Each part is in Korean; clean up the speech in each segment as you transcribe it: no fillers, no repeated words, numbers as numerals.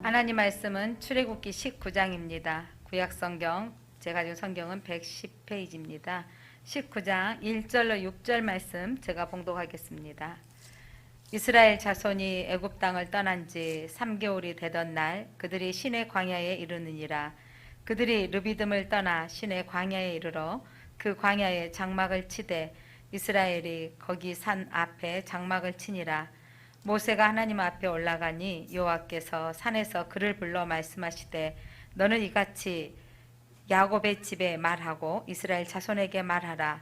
하나님 말씀은 출애굽기 19장입니다. 구약성경, 제가 가진 성경은 110페이지입니다. 19장 1절로 6절 말씀 제가 봉독하겠습니다. 이스라엘 자손이 애굽 땅을 떠난 지 3개월이 되던 날 그들이 시내 광야에 이르느니라. 그들이 르비딤을 떠나 시내 광야에 이르러 그 광야에 장막을 치되 이스라엘이 거기 산 앞에 장막을 치니라. 모세가 하나님 앞에 올라가니 여호와께서 산에서 그를 불러 말씀하시되 너는 이같이 야곱의 집에 말하고 이스라엘 자손에게 말하라.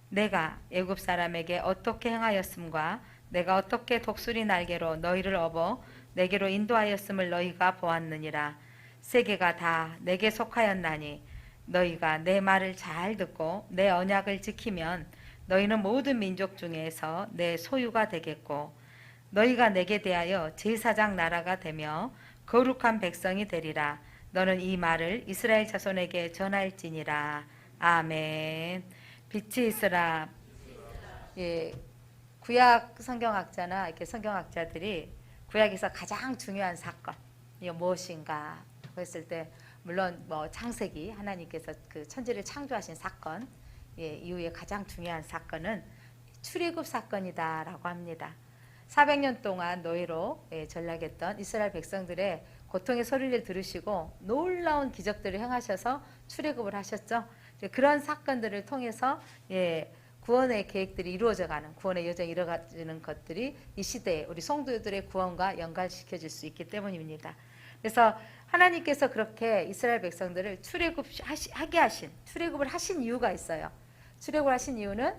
내가 애굽 사람에게 어떻게 행하였음과 내가 어떻게 독수리 날개로 너희를 업어 내게로 인도하였음을 너희가 보았느니라. 세계가 다 내게 속하였나니 너희가 내 말을 잘 듣고 내 언약을 지키면 너희는 모든 민족 중에서 내 소유가 되겠고 너희가 내게 대하여 제사장 나라가 되며 거룩한 백성이 되리라. 너는 이 말을 이스라엘 자손에게 전할지니라. 아멘. 빛이 있으라. 예, 구약 성경학자나 이렇게 성경학자들이 구약에서 가장 중요한 사건 이 무엇인가 했을 때 물론 뭐 창세기 하나님께서 그 천지를 창조하신 사건 이후에 가장 중요한 사건은 출애굽 사건이다라고 합니다. 400년 동안 노예로 전락했던 이스라엘 백성들의 고통의 소리를 들으시고 놀라운 기적들을 행하셔서 출애굽을 하셨죠. 그런 사건들을 통해서 구원의 계획들이 이루어져가는 구원의 여정이 이루어지는 것들이 이 시대에 우리 성도들의 구원과 연관시켜질 수 있기 때문입니다. 그래서 하나님께서 그렇게 이스라엘 백성들을 출애굽을 하신 이유가 있어요. 출애굽을 하신 이유는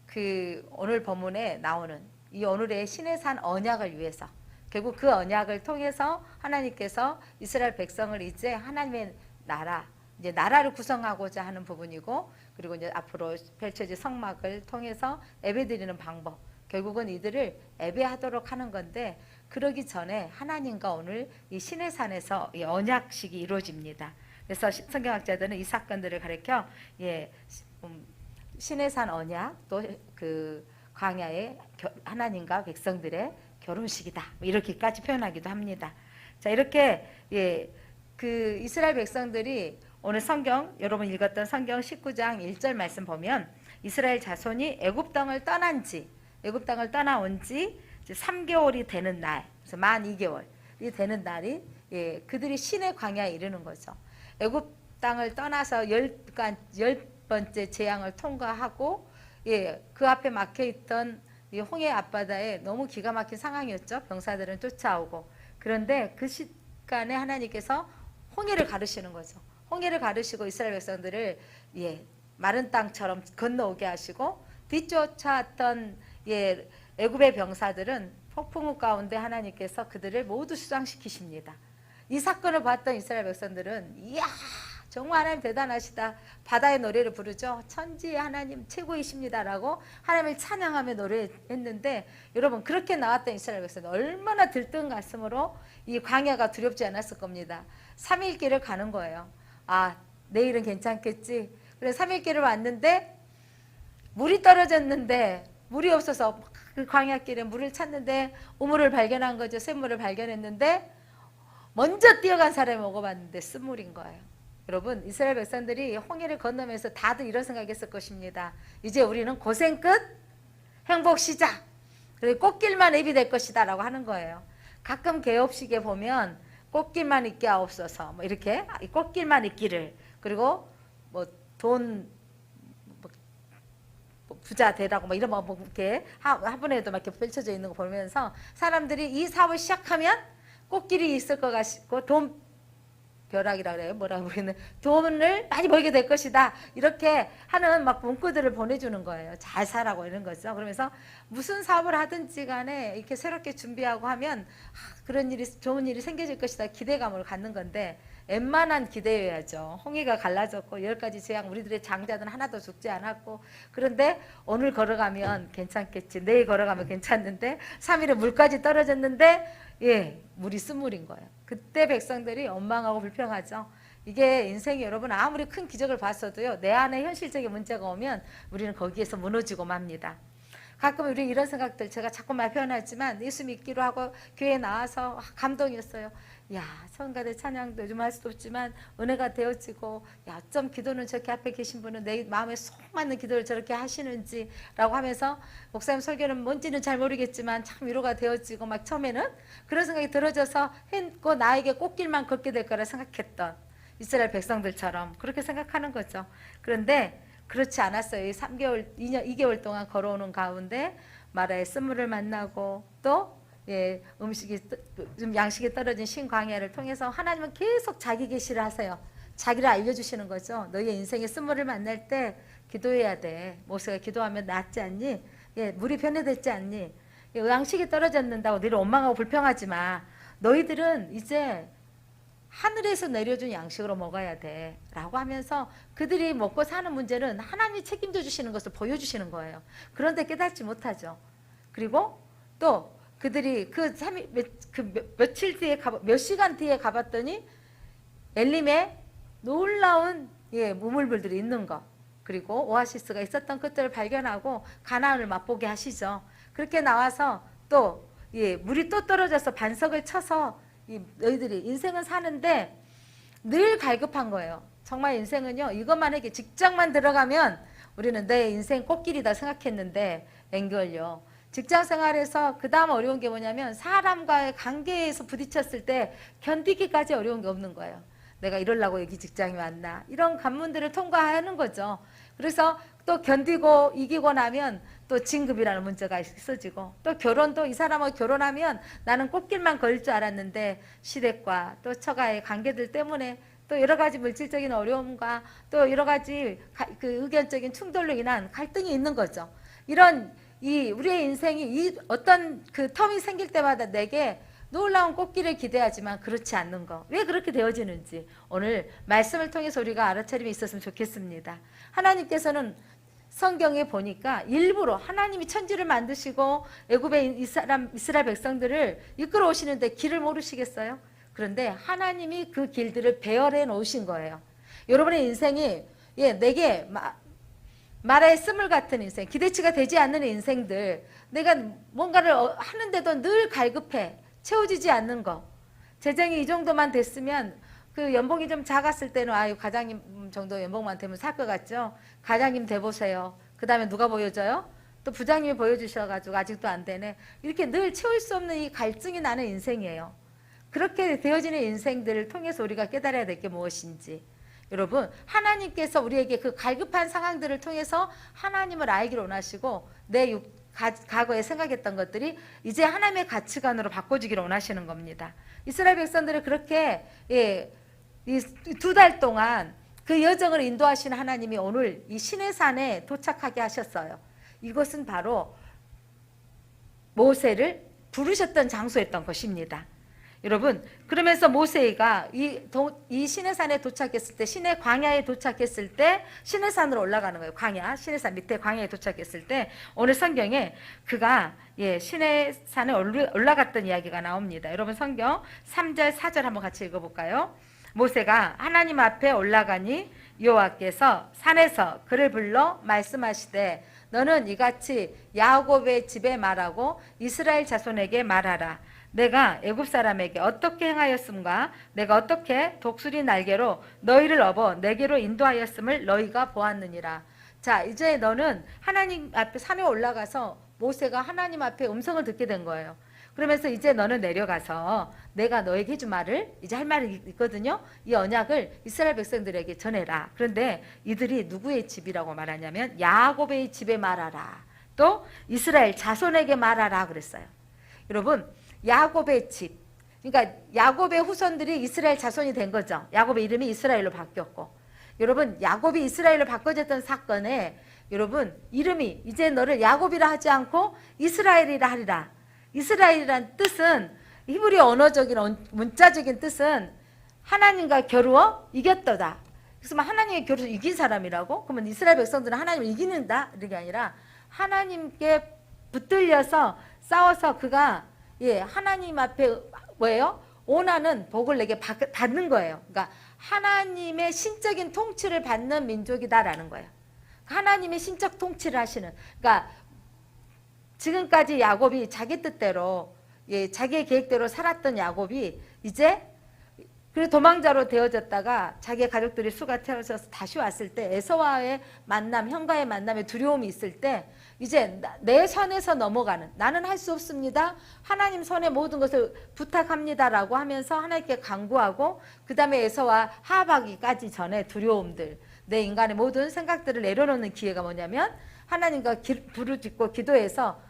그 오늘 본문에 나오는 이 오늘의 시내산 언약을 위해서 결국 그 언약을 통해서 하나님께서 이스라엘 백성을 이제 하나님의 나라 이제 나라를 구성하고자 하는 부분이고 그리고 이제 앞으로 펼쳐질 성막을 통해서 예배드리는 방법 결국은 이들을 예배하도록 하는 건데 그러기 전에 하나님과 오늘 이 시내산에서 이 언약식이 이루어집니다. 그래서 성경학자들은 이 사건들을 가리켜 시내산 언약 또 그 광야의 하나님과 백성들의 결혼식이다 이렇게까지 표현하기도 합니다. 자 이렇게 그 이스라엘 백성들이 오늘 성경 여러분 읽었던 성경 19장 1절 말씀 보면 이스라엘 자손이 애굽 땅을 떠나온 지 3개월이 되는 날 그래서 만 2개월이 되는 날이 그들이 시내 광야에 이르는 거죠. 애굽 땅을 떠나서 열 번째 재앙을 통과하고 그 앞에 막혀있던 홍해 앞바다에 너무 기가 막힌 상황이었죠. 병사들은 쫓아오고 그런데 그 시간에 하나님께서 홍해를 가르시는 거죠. 홍해를 가르시고 이스라엘 백성들을 마른 땅처럼 건너오게 하시고 뒤쫓아왔던 애굽의 병사들은 폭풍우 가운데 하나님께서 그들을 모두 수장시키십니다. 이 사건을 봤던 이스라엘 백성들은 이야 정말 하나님 대단하시다. 바다의 노래를 부르죠. 천지의 하나님 최고이십니다라고 하나님을 찬양하며 노래했는데 여러분 그렇게 나왔던 이스라엘 백성들 얼마나 들뜬 가슴으로 이 광야가 두렵지 않았을 겁니다. 3일 길을 가는 거예요. 아 내일은 괜찮겠지. 그래서 3일 길을 왔는데 물이 떨어졌는데 물이 없어서 그 광야길에 물을 찾는데 우물을 발견한 거죠. 샘물을 발견했는데 먼저 뛰어간 사람이 먹어봤는데 쓴물인 거예요. 여러분 이스라엘 백성들이 홍해를 건너면서 다들 이런 생각했을 것입니다. 이제 우리는 고생 끝 행복 시작 그리고 꽃길만 입이 될 것이다 라고 하는 거예요. 가끔 개업식에 보면 꽃길만 있게 하옵소서 뭐 이렇게 꽃길만 있기를 그리고 뭐 돈 부자 되라고 뭐 이런 뭐 이렇게 화분에도 막 이렇게 펼쳐져 있는 거 보면서 사람들이 이 사업을 시작하면 꽃길이 있을 것 같고 돈 벼락이라 그래요. 뭐라고 모르겠는 돈을 많이 벌게 될 것이다. 이렇게 하는 막 문구들을 보내주는 거예요. 잘 사라고 이런 거죠. 그러면서 무슨 사업을 하든지 간에 이렇게 새롭게 준비하고 하면 그런 일이 좋은 일이 생겨질 것이다. 기대감을 갖는 건데 웬만한 기대여야죠. 홍해가 갈라졌고 10가지 재앙 우리들의 장자들은 하나도 죽지 않았고 그런데 오늘 걸어가면 괜찮겠지. 내일 걸어가면 괜찮는데 3일에 물까지 떨어졌는데 물이 쓴물인 거예요. 그때 백성들이 원망하고 불평하죠. 이게 인생이 여러분 아무리 큰 기적을 봤어도요. 내 안에 현실적인 문제가 오면 우리는 거기에서 무너지고 맙니다. 가끔 우리 이런 생각들 제가 자꾸만 표현하지만 예수 믿기로 하고 교회에 나와서 감동이었어요. 야, 성가대 찬양도 요즘 할 수도 없지만 은혜가 되어지고, 야, 어쩜 기도는 저렇게 앞에 계신 분은 내 마음에 쏙 맞는 기도를 저렇게 하시는지 라고 하면서 목사님 설교는 뭔지는 잘 모르겠지만 참 위로가 되어지고 막 처음에는 그런 생각이 들어져서 했고 나에게 꽃길만 걷게 될 거라 생각했던 이스라엘 백성들처럼 그렇게 생각하는 거죠. 그런데 그렇지 않았어요. 이 3개월, 2개월 동안 걸어오는 가운데 마라의 쓴물을 만나고 또 음식이 좀 양식이 떨어진 신광야를 통해서 하나님은 계속 자기 계시를 하세요. 자기를 알려주시는 거죠. 너의 인생의 쓴물을 만날 때 기도해야 돼. 모세가 기도하면 낫지 않니? 물이 변해됐지 않니? 양식이 떨어졌는다고 너희를 원망하고 불평하지 마. 너희들은 이제 하늘에서 내려준 양식으로 먹어야 돼 라고 하면서 그들이 먹고 사는 문제는 하나님이 책임져 주시는 것을 보여주시는 거예요. 그런데 깨닫지 못하죠. 그리고 또 그들이 며칠 뒤에 몇 시간 뒤에 가봤더니 엘림에 놀라운 무물들이 있는 거, 그리고 오아시스가 있었던 것들을 발견하고 가나안을 맛보게 하시죠. 그렇게 나와서 또 물이 또 떨어져서 반석을 쳐서 너희들이 인생은 사는데 늘 갈급한 거예요. 정말 인생은요, 이것만 해게 직장만 들어가면 우리는 내 인생 꽃길이다 생각했는데 앵걸요. 직장 생활에서 그 다음 어려운 게 뭐냐면 사람과의 관계에서 부딪혔을 때 견디기까지 어려운 게 없는 거예요. 내가 이러려고 여기 직장이 왔나, 이런 관문들을 통과하는 거죠. 그래서 또 견디고 이기고 나면 또 진급이라는 문제가 있어지고, 또 결혼도 이 사람하고 결혼하면 나는 꽃길만 걸릴 줄 알았는데 시댁과 또 처가의 관계들 때문에 또 여러 가지 물질적인 어려움과 또 여러 가지 그 의견적인 충돌로 인한 갈등이 있는 거죠. 이런 우리의 인생이 어떤 그 텀이 생길 때마다 내게 놀라운 꽃길을 기대하지만 그렇지 않는 거, 왜 그렇게 되어지는지 오늘 말씀을 통해서 우리가 알아차림이 있었으면 좋겠습니다. 하나님께서는 성경에 보니까 일부러 하나님이 천지를 만드시고 애굽의 이스라엘 백성들을 이끌어 오시는데 길을 모르시겠어요? 그런데 하나님이 그 길들을 배열해 놓으신 거예요. 여러분의 인생이 내게 마라의 쓴물 같은 인생, 기대치가 되지 않는 인생들, 내가 뭔가를 하는데도 늘 갈급해 채워지지 않는 거, 재정이 이 정도만 됐으면, 그 연봉이 좀 작았을 때는 아유 과장님 정도 연봉만 되면 살 것 같죠. 과장님 돼보세요. 그 다음에 누가 보여줘요? 또 부장님이 보여주셔가지고 아직도 안 되네. 이렇게 늘 채울 수 없는 이 갈증이 나는 인생이에요. 그렇게 되어지는 인생들을 통해서 우리가 깨달아야 될 게 무엇인지, 여러분, 하나님께서 우리에게 그 갈급한 상황들을 통해서 하나님을 알기를 원하시고 내 과거에 생각했던 것들이 이제 하나님의 가치관으로 바꿔주기를 원하시는 겁니다. 이스라엘 백성들을 그렇게 이 2달 동안 그 여정을 인도하신 하나님이 오늘 이 시내산에 도착하게 하셨어요. 이것은 바로 모세를 부르셨던 장소였던 것입니다. 여러분, 그러면서 모세가 이 시내산에 도착했을 때, 시내 광야에 도착했을 때, 시내산으로 올라가는 거예요. 광야, 시내산 밑에 광야에 도착했을 때 오늘 성경에 그가 시내산에 올라갔던 이야기가 나옵니다. 여러분 성경 3절 4절 한번 같이 읽어볼까요? 모세가 하나님 앞에 올라가니 여호와께서 산에서 그를 불러 말씀하시되 너는 이같이 야곱의 집에 말하고 이스라엘 자손에게 말하라. 내가 애굽 사람에게 어떻게 행하였음과 내가 어떻게 독수리 날개로 너희를 업어 내게로 인도하였음을 너희가 보았느니라. 자, 이제 너는 하나님 앞에 산에 올라가서 모세가 하나님 앞에 음성을 듣게 된 거예요. 그러면서 이제 너는 내려가서 내가 너에게 해준 말을, 이제 할 말이 있거든요. 이 언약을 이스라엘 백성들에게 전해라. 그런데 이들이 누구의 집이라고 말하냐면 야곱의 집에 말하라. 또 이스라엘 자손에게 말하라 그랬어요. 여러분, 야곱의 집, 그러니까 야곱의 후손들이 이스라엘 자손이 된 거죠. 야곱의 이름이 이스라엘로 바뀌었고, 여러분 야곱이 이스라엘로 바꿔졌던 사건에 여러분 이름이 이제 너를 야곱이라 하지 않고 이스라엘이라 하리라. 이스라엘이란 뜻은 히브리 언어적인 문자적인 뜻은 하나님과 겨루어 이겼도다. 그래서 하나님의 겨루어 이긴 사람이라고? 그러면 이스라엘 백성들은 하나님을 이기는다 이게 아니라 하나님께 붙들려서 싸워서 그가 하나님 앞에 뭐예요? 원하는 복을 내게 받는 거예요. 그러니까 하나님의 신적인 통치를 받는 민족이다라는 거예요. 하나님의 신적 통치를 하시는, 그러니까 지금까지 야곱이 자기 뜻대로 자기의 계획대로 살았던 야곱이 이제 그래서 도망자로 되어졌다가 자기의 가족들이 수가 태어져서 다시 왔을 때 에서와의 만남, 형과의 만남에 두려움이 있을 때 이제 내 선에서 넘어가는, 나는 할 수 없습니다, 하나님 선에 모든 것을 부탁합니다 라고 하면서 하나님께 간구하고, 그 다음에 에서와 화합하기까지 전에 두려움들, 내 인간의 모든 생각들을 내려놓는 기회가 뭐냐면 하나님과 부르짖고 기도해서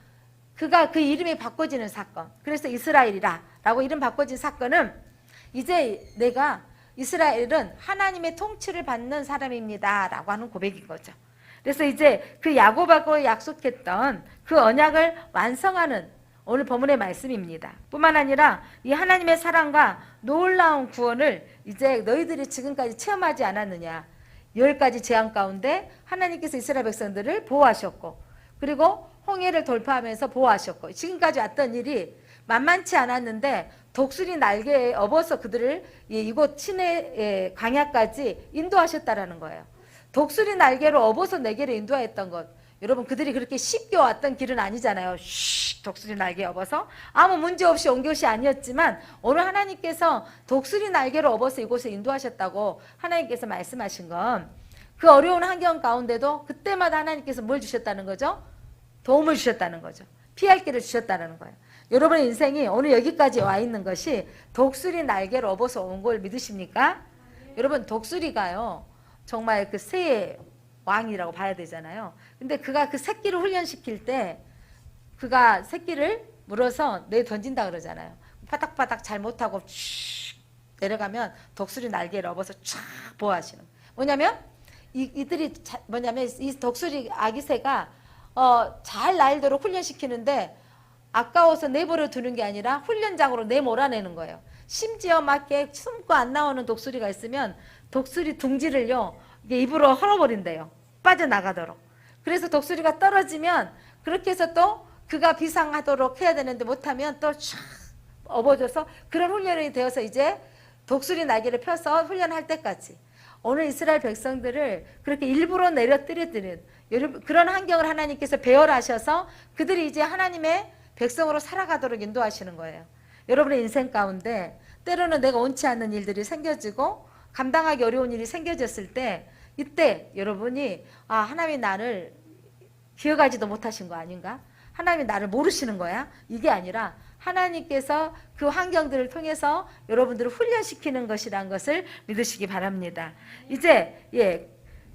그가 그 이름이 바꿔지는 사건. 그래서 이스라엘이라 라고 이름 바꿔진 사건은 이제 내가 이스라엘은 하나님의 통치를 받는 사람입니다 라고 하는 고백인 거죠. 그래서 이제 그 야곱하고 약속했던 그 언약을 완성하는 오늘 본문의 말씀입니다. 뿐만 아니라 이 하나님의 사랑과 놀라운 구원을 이제 너희들이 지금까지 체험하지 않았느냐. 10가지 재앙 가운데 하나님께서 이스라엘 백성들을 보호하셨고, 그리고 홍해를 돌파하면서 보호하셨고, 지금까지 왔던 일이 만만치 않았는데 독수리 날개에 업어서 그들을 이곳 시내 광야까지 인도하셨다라는 거예요. 독수리 날개로 업어서 내게로 인도하였던 것, 여러분 그들이 그렇게 쉽게 왔던 길은 아니잖아요. 독수리 날개에 업어서 아무 문제 없이 온 것이 아니었지만 오늘 하나님께서 독수리 날개로 업어서 이곳에 인도하셨다고 하나님께서 말씀하신 건, 그 어려운 환경 가운데도 그때마다 하나님께서 뭘 주셨다는 거죠? 도움을 주셨다는 거죠. 피할 길을 주셨다는 거예요. 여러분의 인생이 오늘 여기까지 와 있는 것이 독수리 날개로 업어서 온 걸 믿으십니까? 여러분 독수리가요 정말 그 새의 왕이라고 봐야 되잖아요. 근데 그가 그 새끼를 훈련시킬 때 그가 새끼를 물어서 내 던진다 그러잖아요. 바닥바닥 잘 못하고 쭉 내려가면 독수리 날개를 업어서 쫙 보호하시는. 뭐냐면 이들이 뭐냐면 이 독수리 아기새가 잘 날도록 훈련시키는데 아까워서 내버려 두는 게 아니라 훈련장으로 내몰아내는 거예요. 심지어 막 이렇게 숨고 안 나오는 독수리가 있으면 독수리 둥지를요 이게 입으로 헐어버린대요. 빠져나가도록. 그래서 독수리가 떨어지면 그렇게 해서 또 그가 비상하도록 해야 되는데 못하면 또 쫙 업어줘서 그런 훈련이 되어서 이제 독수리 날개를 펴서 훈련할 때까지 오늘 이스라엘 백성들을 그렇게 일부러 내려뜨려드는 그런 환경을 하나님께서 배열하셔서 그들이 이제 하나님의 백성으로 살아가도록 인도하시는 거예요. 여러분의 인생 가운데 때로는 내가 원치 않는 일들이 생겨지고 감당하기 어려운 일이 생겨졌을 때 이때 여러분이 하나님이 나를 기억하지도 못하신 거 아닌가? 하나님이 나를 모르시는 거야? 이게 아니라 하나님께서 그 환경들을 통해서 여러분들을 훈련시키는 것이란 것을 믿으시기 바랍니다. 이제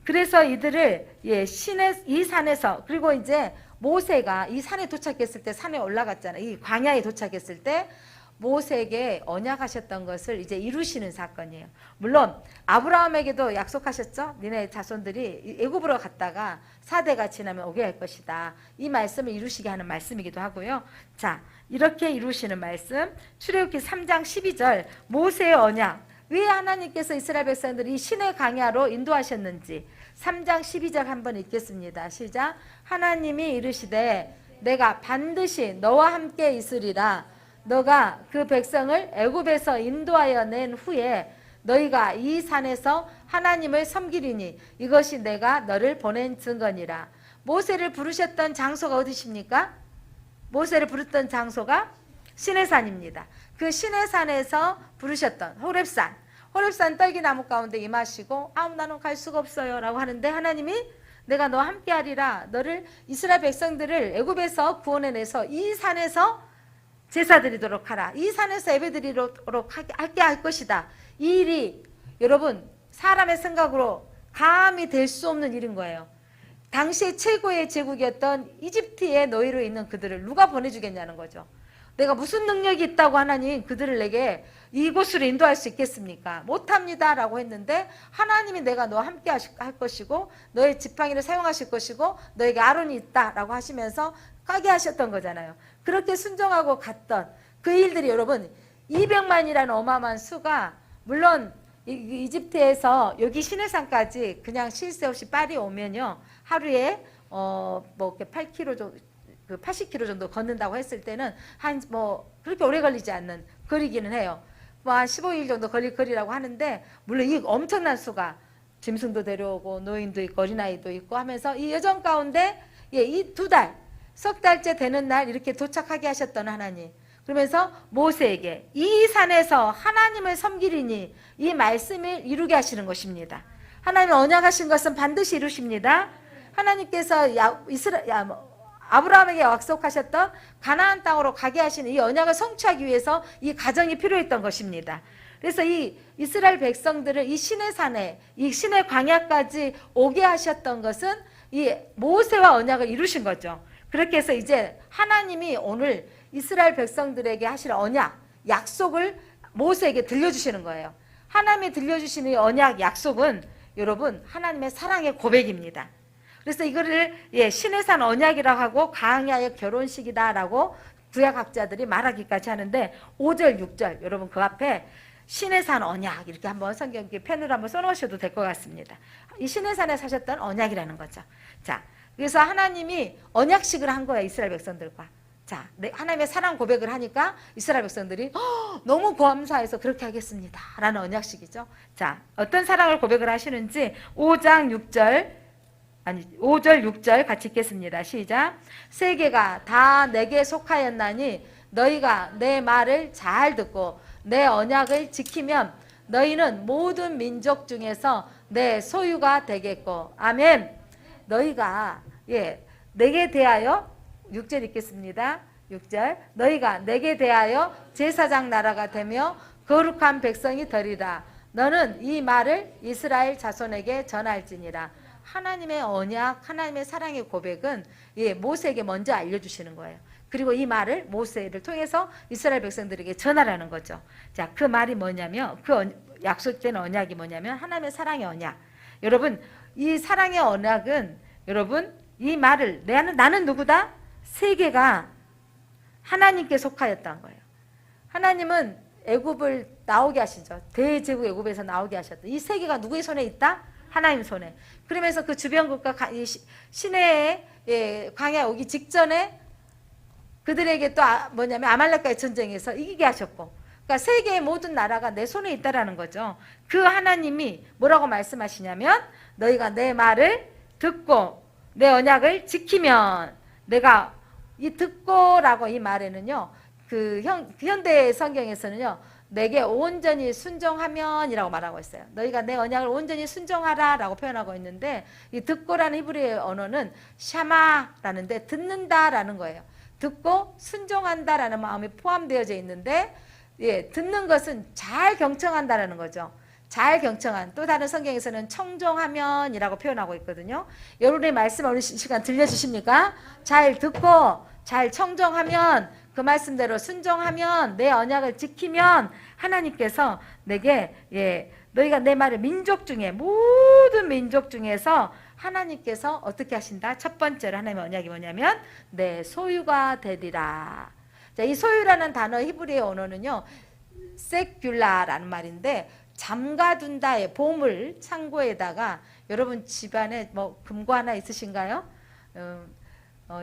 그래서 이들을 이 산에서, 그리고 이제 모세가 이 산에 도착했을 때, 산에 올라갔잖아요. 이 광야에 도착했을 때 모세에게 언약하셨던 것을 이제 이루시는 사건이에요. 물론 아브라함에게도 약속하셨죠. 니네 자손들이 애굽으로 갔다가 4대가 지나면 오게 할 것이다. 이 말씀을 이루시게 하는 말씀이기도 하고요. 자, 이렇게 이루시는 말씀, 출애굽기 3장 12절 모세의 언약, 왜 하나님께서 이스라엘 백성들이 신의 광야로 인도하셨는지 3장 12절 한번 읽겠습니다. 시작. 하나님이 이르시되 내가 반드시 너와 함께 있으리라. 너가 그 백성을 애굽에서 인도하여 낸 후에 너희가 이 산에서 하나님을 섬기리니 이것이 내가 너를 보낸 증거니라. 모세를 부르셨던 장소가 어디십니까? 모세를 부르던 장소가 시내산입니다. 그 시내산에서 부르셨던 호렙산 떨기나무 가운데 임하시고 나는 갈 수가 없어요 라고 하는데 하나님이 내가 너와 함께 하리라. 너를 이스라엘 백성들을 애굽에서 구원해내서 이 산에서 제사 드리도록 하라. 이 산에서 예배 드리도록 하게 할 것이다. 이 일이 여러분 사람의 생각으로 감히 될 수 없는 일인 거예요. 당시에 최고의 제국이었던 이집트의 노예로 있는 그들을 누가 보내주겠냐는 거죠. 내가 무슨 능력이 있다고 하나님 그들을 내게 이곳으로 인도할 수 있겠습니까? 못합니다 라고 했는데 하나님이 내가 너와 함께 할 것이고 너의 지팡이를 사용하실 것이고 너에게 아론이 있다 라고 하시면서 가게 하셨던 거잖아요. 그렇게 순종하고 갔던 그 일들이 여러분 200만이라는 어마어마한 수가, 물론 이집트에서 여기 시내산까지 그냥 쉴 새 없이 빨리 오면요 하루에 뭐 8km 정도, 80km 정도 걷는다고 했을 때는 한 그렇게 오래 걸리지 않는 거리기는 해요. 한 15일 정도 걸릴 거리라고 하는데, 물론 이 엄청난 수가 짐승도 데려오고 노인도 있고 어린아이도 있고 하면서 이 여정 가운데 이 2달 석 달째 되는 날 이렇게 도착하게 하셨던 하나님. 그러면서 모세에게 이 산에서 하나님을 섬기리니 이 말씀을 이루게 하시는 것입니다. 하나님이 언약하신 것은 반드시 이루십니다. 하나님께서 아브라함에게 약속하셨던 가나안 땅으로 가게 하시는 이 언약을 성취하기 위해서 이 과정이 필요했던 것입니다. 그래서 이 이스라엘 백성들을 이 시내 산에, 이 시내 광야까지 오게 하셨던 것은 이 모세와 언약을 이루신 거죠. 그렇게 해서 이제 하나님이 오늘 이스라엘 백성들에게 하실 언약, 약속을 모세에게 들려주시는 거예요. 하나님이 들려주시는 이 언약, 약속은 여러분 하나님의 사랑의 고백입니다. 그래서 이거를 시내산 언약이라고 하고 광야의 결혼식이다라고 구약학자들이 말하기까지 하는데 5절, 6절 여러분 그 앞에 시내산 언약 이렇게 한번 성경 펜으로 한번 써놓으셔도 될 것 같습니다. 이 시내산에 사셨던 언약이라는 거죠. 자, 그래서 하나님이 언약식을 한 거예요. 이스라엘 백성들과. 자, 하나님의 사랑 고백을 하니까 이스라엘 백성들이 너무 감사해서 그렇게 하겠습니다 라는 언약식이죠. 자, 어떤 사랑을 고백을 하시는지 5절 6절 같이 읽겠습니다. 시작. 세계가 다 내게 속하였나니 너희가 내 말을 잘 듣고 내 언약을 지키면 너희는 모든 민족 중에서 내 소유가 되겠고. 아멘. 너희가 내게 대하여 6절 읽겠습니다. 6절 너희가 내게 대하여 제사장 나라가 되며 거룩한 백성이 되리라. 너는 이 말을 이스라엘 자손에게 전할지니라. 하나님의 언약, 하나님의 사랑의 고백은 모세에게 먼저 알려주시는 거예요. 그리고 이 말을 모세를 통해서 이스라엘 백성들에게 전하라는 거죠. 자, 그 말이 뭐냐면 그 약속된 언약이 뭐냐면 하나님의 사랑의 언약. 여러분 이 사랑의 언약은 여러분 이 말을 나는 누구다? 세계가 하나님께 속하였다는 거예요. 하나님은 애굽을 나오게 하시죠. 대제국 애굽에서 나오게 하셨다. 이 세계가 누구의 손에 있다? 하나님 손에. 그러면서 그 주변국가 시내에 광야 오기 직전에 그들에게 또 뭐냐면 아말렉과의 전쟁에서 이기게 하셨고, 그러니까 세계의 모든 나라가 내 손에 있다라는 거죠. 그 하나님이 뭐라고 말씀하시냐면 너희가 내 말을 듣고 내 언약을 지키면 내가 이 듣고라고 이 말에는요 그 현대 성경에서는요 내게 온전히 순종하면이라고 말하고 있어요. 너희가 내 언약을 온전히 순종하라 라고 표현하고 있는데 이 듣고라는 히브리어 언어는 샤마라는데 듣는다라는 거예요. 듣고 순종한다라는 마음이 포함되어져 있는데 듣는 것은 잘 경청한다라는 거죠. 잘 경청한. 또 다른 성경에서는 청종하면이라고 표현하고 있거든요. 여러분의 말씀 오늘 시간 들려주십니까? 잘 듣고 잘 청종하면 그 말씀대로 순종하면 내 언약을 지키면 하나님께서 내게 너희가 내 말을 민족 중에 모든 민족 중에서 하나님께서 어떻게 하신다? 첫 번째로 하나님의 언약이 뭐냐면 내 소유가 되리라. 자, 이 소유라는 단어 히브리어 언어는요 세큘라라는 말인데 잠가둔다의 보물 창고에다가 여러분 집안에 뭐 금고 하나 있으신가요?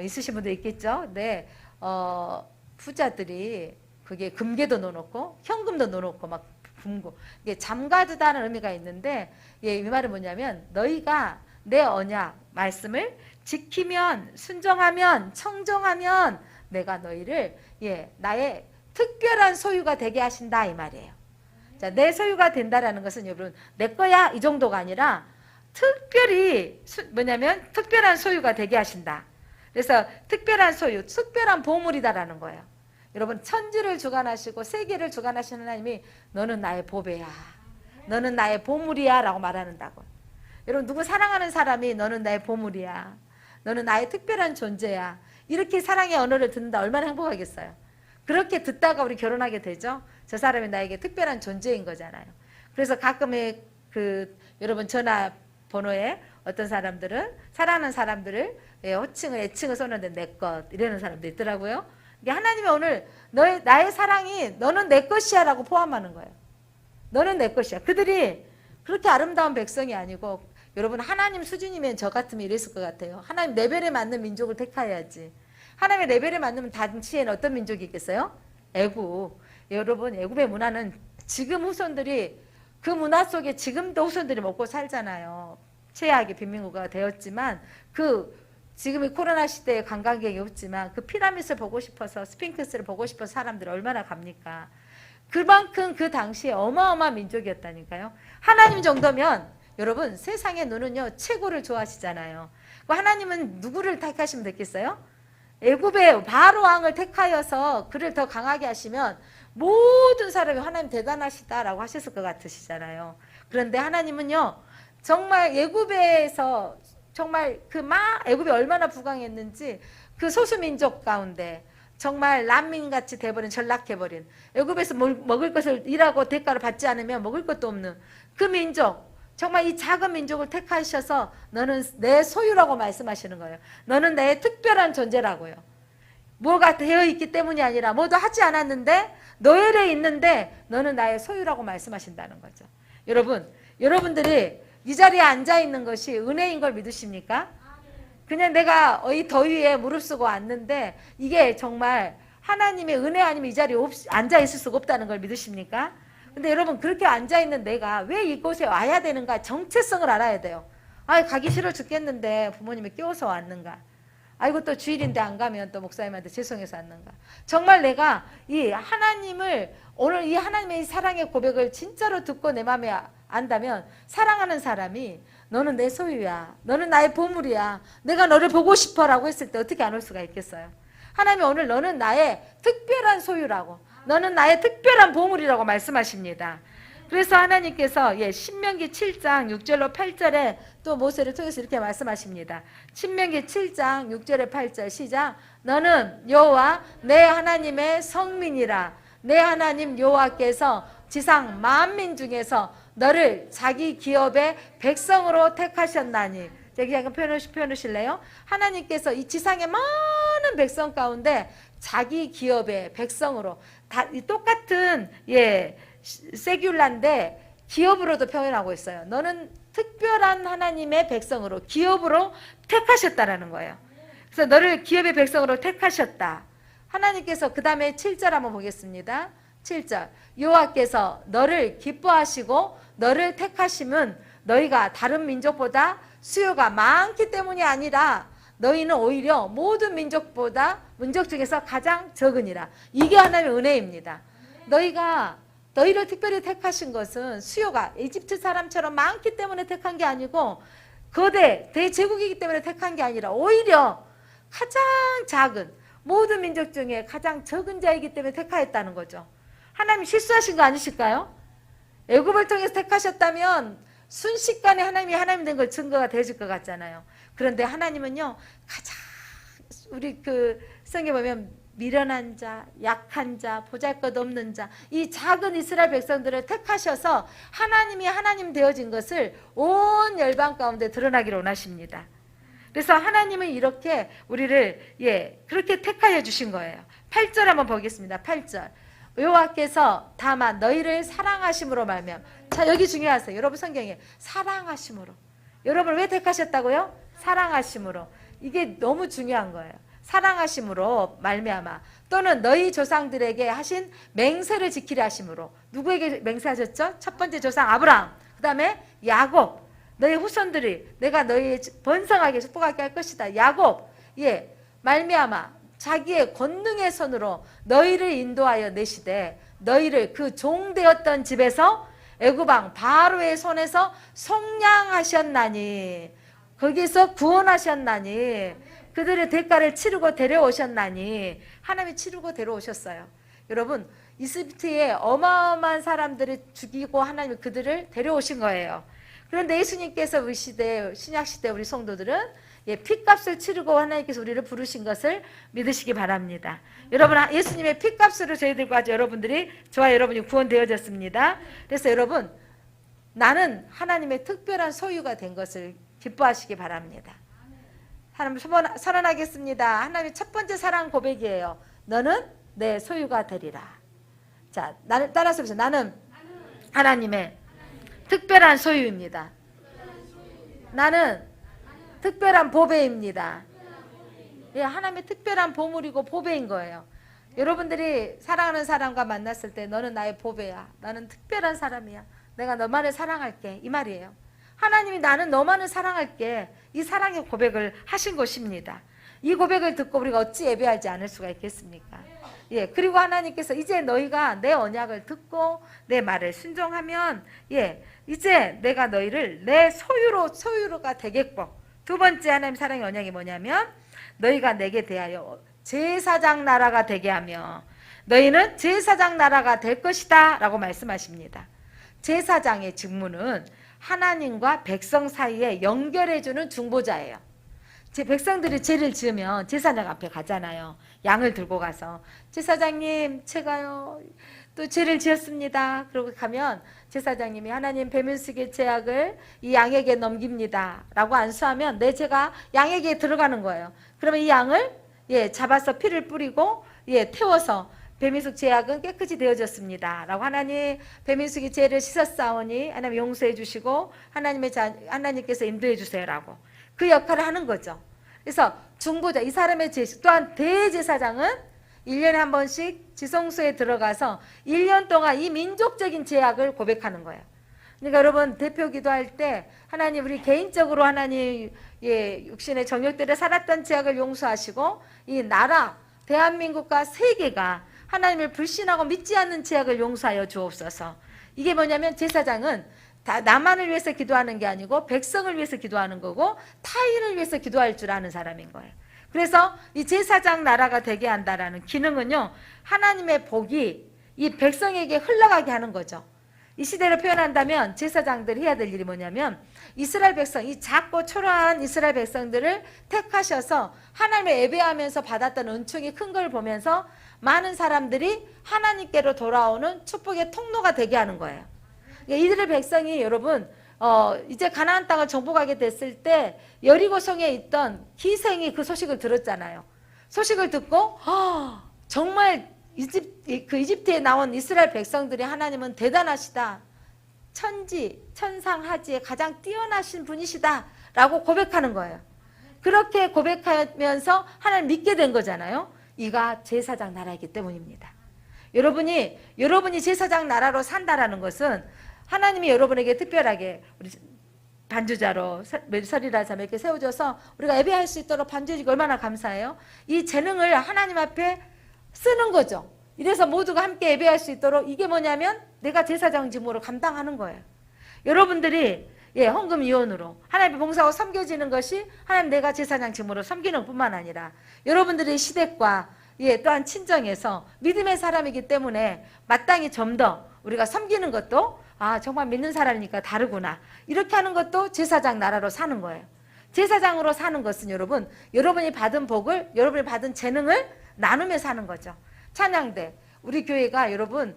있으신 분도 있겠죠. 네, 부자들이 그게 금괴도 넣어놓고 현금도 넣어놓고 막 금고 이게 잠가두다는 의미가 있는데 이 말은 뭐냐면 너희가 내 언약 말씀을 지키면 순종하면 청종하면 내가 너희를 나의 특별한 소유가 되게 하신다 이 말이에요. 자, 내 소유가 된다라는 것은 여러분 내 거야 이 정도가 아니라 특별히 뭐냐면 특별한 소유가 되게 하신다. 그래서 특별한 소유, 특별한 보물이다라는 거예요. 여러분 천지를 주관하시고 세계를 주관하시는 하나님이 너는 나의 보배야, 너는 나의 보물이야 라고 말하는다고. 여러분 누구 사랑하는 사람이 너는 나의 보물이야, 너는 나의 특별한 존재야 이렇게 사랑의 언어를 듣는다 얼마나 행복하겠어요. 그렇게 듣다가 우리 결혼하게 되죠. 저 사람이 나에게 특별한 존재인 거잖아요. 그래서 가끔의 여러분 전화번호에 어떤 사람들은 사랑하는 사람들을 호칭을 애칭을 썼는데 내 것 이러는 사람도 있더라고요. 이게 하나님이 오늘 나의 사랑이 너는 내 것이야 라고 포함하는 거예요. 너는 내 것이야. 그들이 그렇게 아름다운 백성이 아니고 여러분 하나님 수준이면 저 같으면 이랬을 것 같아요. 하나님 레벨에 맞는 민족을 택해야지. 하나님의 레벨에 맞는 당시에는 어떤 민족이 있겠어요? 애굽. 여러분 애굽의 문화는 지금 후손들이 그 문화 속에 지금도 후손들이 먹고 살잖아요. 최악의 빈민국가가 되었지만 그 지금 이 코로나 시대에 관광객이 없지만 그 피라미드를 보고 싶어서 스핑크스를 보고 싶어서 사람들이 얼마나 갑니까? 그만큼 그 당시에 어마어마한 민족이었다니까요. 하나님 정도면 여러분 세상의 눈은요 최고를 좋아하시잖아요. 하나님은 누구를 택하시면 됐겠어요? 애굽의 바로 왕을 택하여서 그를 더 강하게 하시면 모든 사람이 하나님 대단하시다라고 하셨을 것 같으시잖아요. 그런데 하나님은요 정말 애굽에서 정말 애굽이 얼마나 부강했는지 그 소수민족 가운데 정말 난민같이 돼버린 전락해버린 애굽에서 먹을 것을 일하고 대가를 받지 않으면 먹을 것도 없는 그 민족, 정말 이 작은 민족을 택하셔서 너는 내 소유라고 말씀하시는 거예요. 너는 내 특별한 존재라고요. 뭐가 되어 있기 때문이 아니라 뭐도 하지 않았는데 너에게 있는데 너는 나의 소유라고 말씀하신다는 거죠. 여러분들이 이 자리에 앉아 있는 것이 은혜인 걸 믿으십니까? 그냥 내가 이 더위에 무릅쓰고 왔는데 이게 정말 하나님의 은혜 아니면 이 자리에 앉아 있을 수가 없다는 걸 믿으십니까? 근데 여러분 그렇게 앉아 있는 내가 왜 이곳에 와야 되는가 정체성을 알아야 돼요. 가기 싫어 죽겠는데 부모님이 끼워서 왔는가? 아이고 또 주일인데 안 가면 또 목사님한테 죄송해서 왔는가? 정말 내가 이 하나님을 오늘 이 하나님의 사랑의 고백을 진짜로 듣고 내 마음에 안다면 사랑하는 사람이 너는 내 소유야. 너는 나의 보물이야. 내가 너를 보고 싶어라고 했을 때 어떻게 안 올 수가 있겠어요? 하나님이 오늘 너는 나의 특별한 소유라고 너는 나의 특별한 보물이라고 말씀하십니다. 그래서 하나님께서 신명기 7장 6절로 8절에 또 모세를 통해서 이렇게 말씀하십니다. 신명기 7장 6절에 8절 시작. 너는 여호와 내 하나님의 성민이라. 내 하나님 여호와께서 지상 만민 중에서 너를 자기 기업의 백성으로 택하셨나니. 여기 약간 표현하실래요? 하나님께서 이 지상의 많은 백성 가운데 자기 기업의 백성으로 똑같은 세귤라인데 기업으로도 표현하고 있어요. 너는 특별한 하나님의 백성으로 기업으로 택하셨다라는 거예요. 그래서 너를 기업의 백성으로 택하셨다. 하나님께서 그 다음에 7절 한번 보겠습니다. 7절 여호와께서 너를 기뻐하시고 너를 택하심은 너희가 다른 민족보다 수요가 많기 때문이 아니라 너희는 오히려 모든 민족 중에서 가장 적으니라. 이게 하나님의 은혜입니다. 너희를 특별히 택하신 것은 수요가 이집트 사람처럼 많기 때문에 택한 게 아니고 거대 대제국이기 때문에 택한 게 아니라 오히려 가장 작은 모든 민족 중에 가장 적은 자이기 때문에 택하였다는 거죠. 하나님 실수하신 거 아니실까요? 애굽을 통해서 택하셨다면 순식간에 하나님이 하나님 된 걸 증거가 되어질 것 같잖아요. 그런데 하나님은요 가장 우리 성경에 보면 미련한 자, 약한 자, 보잘것없는 자, 이 작은 이스라엘 백성들을 택하셔서 하나님이 하나님 되어진 것을 온 열방 가운데 드러나기를 원하십니다. 그래서 하나님은 이렇게 우리를 그렇게 택하여 주신 거예요. 8절 한번 보겠습니다. 8절 여호와께서 다만 너희를 사랑하심으로 말미암아. 자, 여기 중요하세요. 여러분 성경에 사랑하심으로. 여러분을 왜 택하셨다고요? 사랑하심으로. 이게 너무 중요한 거예요. 사랑하심으로 말미암아 또는 너희 조상들에게 하신 맹세를 지키려 하심으로. 누구에게 맹세하셨죠? 첫 번째 조상 아브라함, 그 다음에 야곱. 너희 후손들이 내가 너희 번성하게 축복하게 할 것이다. 야곱 말미암아 자기의 권능의 손으로 너희를 인도하여 내시되 너희를 그 종되었던 집에서 애굽왕 바로의 손에서 속량하셨나니 거기서 구원하셨나니 그들의 대가를 치르고 데려오셨나니. 하나님이 치르고 데려오셨어요. 여러분 이집트에 어마어마한 사람들을 죽이고 하나님이 그들을 데려오신 거예요. 그런데 예수님께서 우리 시대 신약시대 우리 성도들은 피값을 치르고 하나님께서 우리를 부르신 것을 믿으시기 바랍니다. 여러분 예수님의 피값으로 저희들과 저와 여러분이 구원되어졌습니다. 그래서 여러분 나는 하나님의 특별한 소유가 된 것을 기뻐하시기 바랍니다. 하나님 선언하겠습니다. 하나님의 첫 번째 사랑 고백이에요. 너는 내 소유가 되리라. 자, 나를 따라서 보세요. 나는 하나님의 특별한 소유입니다. 나는 특별한 보배입니다. 하나님의 특별한 보물이고 보배인 거예요. 여러분들이 사랑하는 사람과 만났을 때 너는 나의 보배야. 나는 특별한 사람이야. 내가 너만을 사랑할게. 이 말이에요. 하나님이 나는 너만을 사랑할게. 이 사랑의 고백을 하신 것입니다. 이 고백을 듣고 우리가 어찌 예배하지 않을 수가 있겠습니까? 예, 그리고 하나님께서 이제 너희가 내 언약을 듣고 내 말을 순종하면 예, 이제 내가 너희를 내 소유로가 되겠고, 두 번째 하나님 사랑의 언약이 뭐냐면 너희가 내게 대하여 제사장 나라가 되게 하며 너희는 제사장 나라가 될 것이다 라고 말씀하십니다. 제사장의 직무는 하나님과 백성 사이에 연결해주는 중보자예요. 백성들이 죄를 지으면 제사장 앞에 가잖아요. 양을 들고 가서 제사장님 제가요 또 죄를 지었습니다. 그러고 가면 제사장님이 하나님 배민숙의 죄악을 이 양에게 넘깁니다 라고 안수하면 내 죄가 양에게 들어가는 거예요. 그러면 이 양을 예, 잡아서 피를 뿌리고 예, 태워서 배민숙 죄악은 깨끗이 되어졌습니다 라고 하나님 배민숙이 죄를 씻었사오니 하나님 용서해 주시고 하나님께서 인도해 주세요 라고 그 역할을 하는 거죠. 그래서 중보자, 이 사람의 제사, 또한 대제사장은 1년에 한 번씩 지성소에 들어가서 1년 동안 이 민족적인 죄악을 고백하는 거예요. 그러니까 여러분 대표 기도할 때 하나님 우리 개인적으로 하나님 예, 육신의 정욕들에 살았던 죄악을 용서하시고 이 나라 대한민국과 세계가 하나님을 불신하고 믿지 않는 죄악을 용서하여 주옵소서. 이게 뭐냐면 제사장은 다 나만을 위해서 기도하는 게 아니고 백성을 위해서 기도하는 거고 타인을 위해서 기도할 줄 아는 사람인 거예요. 그래서 이 제사장 나라가 되게 한다라는 기능은요, 하나님의 복이 이 백성에게 흘러가게 하는 거죠. 이 시대로 표현한다면 제사장들이 해야 될 일이 뭐냐면 이스라엘 백성, 이 작고 초라한 이스라엘 백성들을 택하셔서 하나님을 예배하면서 받았던 은총이 큰 걸 보면서 많은 사람들이 하나님께로 돌아오는 축복의 통로가 되게 하는 거예요. 이들의 백성이 여러분 이제 가나안 땅을 정복하게 됐을 때 여리고성에 있던 기생이 그 소식을 들었잖아요. 소식을 듣고 정말 이집트에 나온 이스라엘 백성들이 하나님은 대단하시다. 천지, 천상하지에 가장 뛰어나신 분이시다 라고 고백하는 거예요. 그렇게 고백하면서 하나님 믿게 된 거잖아요. 이가 제사장 나라이기 때문입니다. 여러분이 제사장 나라로 산다라는 것은 하나님이 여러분에게 특별하게 우리 반주자로 설이라자 몇 개 세워줘서 우리가 예배할 수 있도록 반주해주고 얼마나 감사해요. 이 재능을 하나님 앞에 쓰는 거죠. 이래서 모두가 함께 예배할 수 있도록 이게 뭐냐면 내가 제사장 직무로 감당하는 거예요. 여러분들이 헌금 위원으로 하나님의 봉사하고 섬겨지는 것이 하나님 내가 제사장 직무로 섬기는 뿐만 아니라 여러분들의 시댁과 또한 친정에서 믿음의 사람이기 때문에 마땅히 좀 더 우리가 섬기는 것도 정말 믿는 사람이니까 다르구나. 이렇게 하는 것도 제사장 나라로 사는 거예요. 제사장으로 사는 것은 여러분이 받은 복을, 여러분이 받은 재능을 나누며 사는 거죠. 찬양대, 우리 교회가 여러분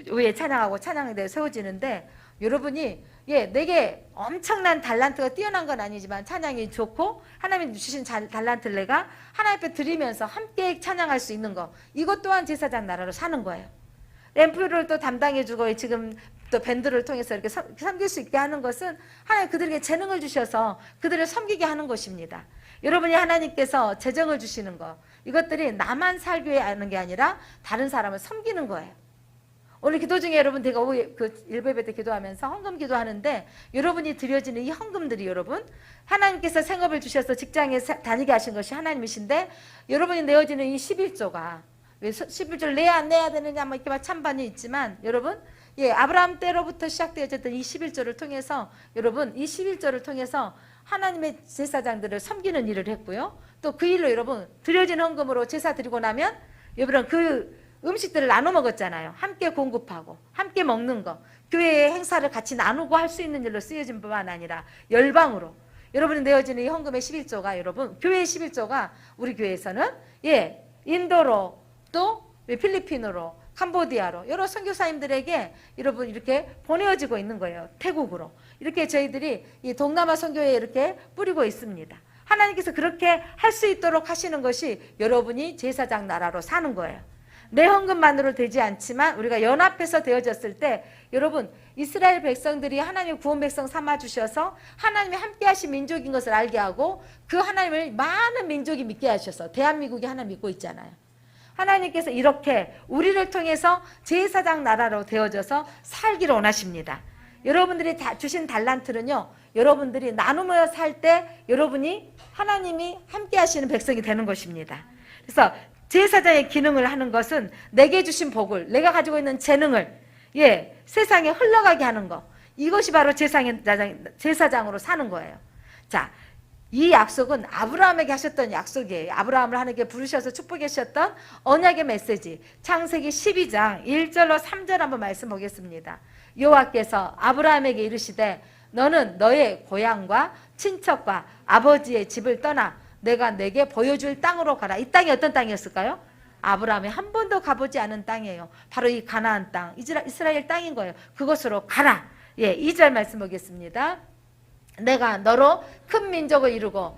교회 찬양하고 찬양대 세워지는데 여러분이 내게 엄청난 달란트가 뛰어난 건 아니지만 찬양이 좋고 하나님이 주신 달란트를 내가 하나님 앞에 드리면서 함께 찬양할 수 있는 거, 이것 또한 제사장 나라로 사는 거예요. 앰프를 또 담당해주고 지금 또 밴드를 통해서 이렇게 섬길 수 있게 하는 것은 하나님 그들에게 재능을 주셔서 그들을 섬기게 하는 것입니다. 여러분이 하나님께서 재정을 주시는 것, 이것들이 나만 살게 하는 게 아니라 다른 사람을 섬기는 거예요. 오늘 기도 중에 여러분 제가 일부 예배 때 기도하면서 헌금 기도하는데 여러분이 드려지는 이 헌금들이 여러분 하나님께서 생업을 주셔서 직장에 다니게 하신 것이 하나님이신데 여러분이 내어지는 이 11조가 왜 11조를 내야 안 내야 되느냐 뭐 이렇게 찬반이 있지만 여러분 아브라함 때로부터 시작되어졌던 이 11조를 통해서 여러분 이 11조를 통해서 하나님의 제사장들을 섬기는 일을 했고요. 또 그 일로 여러분 드려진 헌금으로 제사 드리고 나면 여러분 그 음식들을 나눠 먹었잖아요. 함께 공급하고 함께 먹는 거, 교회의 행사를 같이 나누고 할 수 있는 일로 쓰여진 뿐만 아니라 열방으로 여러분이 내어지는 이 헌금의 11조가 여러분 교회의 11조가 우리 교회에서는 인도로 또 필리핀으로 캄보디아로 여러 선교사님들에게 여러분 이렇게 보내어지고 있는 거예요. 태국으로 이렇게 저희들이 이 동남아 선교에 이렇게 뿌리고 있습니다. 하나님께서 그렇게 할 수 있도록 하시는 것이 여러분이 제사장 나라로 사는 거예요. 내 헌금만으로 되지 않지만 우리가 연합해서 되어졌을 때 여러분 이스라엘 백성들이 하나님의 구원 백성 삼아주셔서 하나님이 함께 하신 민족인 것을 알게 하고 그 하나님을 많은 민족이 믿게 하셔서 대한민국이 하나님 믿고 있잖아요. 하나님께서 이렇게 우리를 통해서 제사장 나라로 되어져서 살기를 원하십니다. 여러분들이 주신 달란트는요, 여러분들이 나누며 살 때 여러분이 하나님이 함께 하시는 백성이 되는 것입니다. 그래서 제사장의 기능을 하는 것은 내게 주신 복을, 내가 가지고 있는 재능을 세상에 흘러가게 하는 것, 이것이 바로 제사장으로 사는 거예요. 자, 이 약속은 아브라함에게 하셨던 약속이에요. 아브라함을 하나님께 부르셔서 축복해 주셨던 언약의 메시지. 창세기 12장 1절로 3절 한번 말씀 보겠습니다. 여호와께서 아브라함에게 이르시되 너는 너의 고향과 친척과 아버지의 집을 떠나 내가 내게 보여줄 땅으로 가라. 이 땅이 어떤 땅이었을까요? 아브라함이 한 번도 가보지 않은 땅이에요. 바로 이 가나안 땅, 이스라엘 땅인 거예요. 그곳으로 가라. 2절 말씀 보겠습니다. 내가 너로 큰 민족을 이루고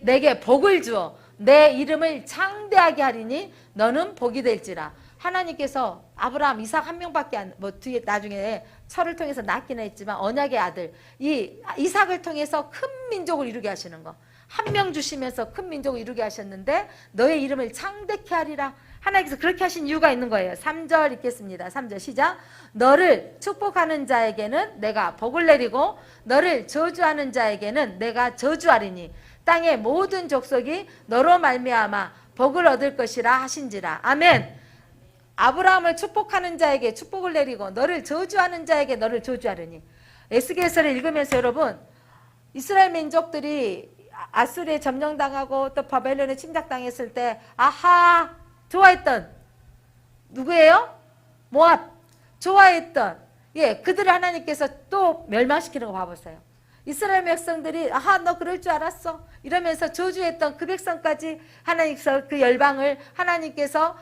내게 복을 주어 내 이름을 장대하게 하리니 너는 복이 될지라. 하나님께서 아브라함, 이삭 한 명밖에 뒤에 나중에 철을 통해서 낳기는 했지만 언약의 아들 이 이삭을 통해서 큰 민족을 이루게 하시는 거. 한 명 주시면서 큰 민족을 이루게 하셨는데 너의 이름을 창대케 하리라. 하나님께서 그렇게 하신 이유가 있는 거예요. 3절 읽겠습니다. 3절 시작. 너를 축복하는 자에게는 내가 복을 내리고 너를 저주하는 자에게는 내가 저주하리니 땅의 모든 족속이 너로 말미암아 복을 얻을 것이라 하신지라. 아멘. 아브라함을 축복하는 자에게 축복을 내리고 너를 저주하는 자에게 너를 저주하리니. 에스겔서를 읽으면서 여러분, 이스라엘 민족들이 아수르에 점령당하고 또 바벨론에 침략당했을 때 아하 좋아했던 누구예요? 모압. 좋아했던 그들을 하나님께서 또 멸망시키는 거 봐보세요. 이스라엘 백성들이 아하 너 그럴 줄 알았어 이러면서 저주했던 그 백성까지 하나님께서 그 열방을 하나님께서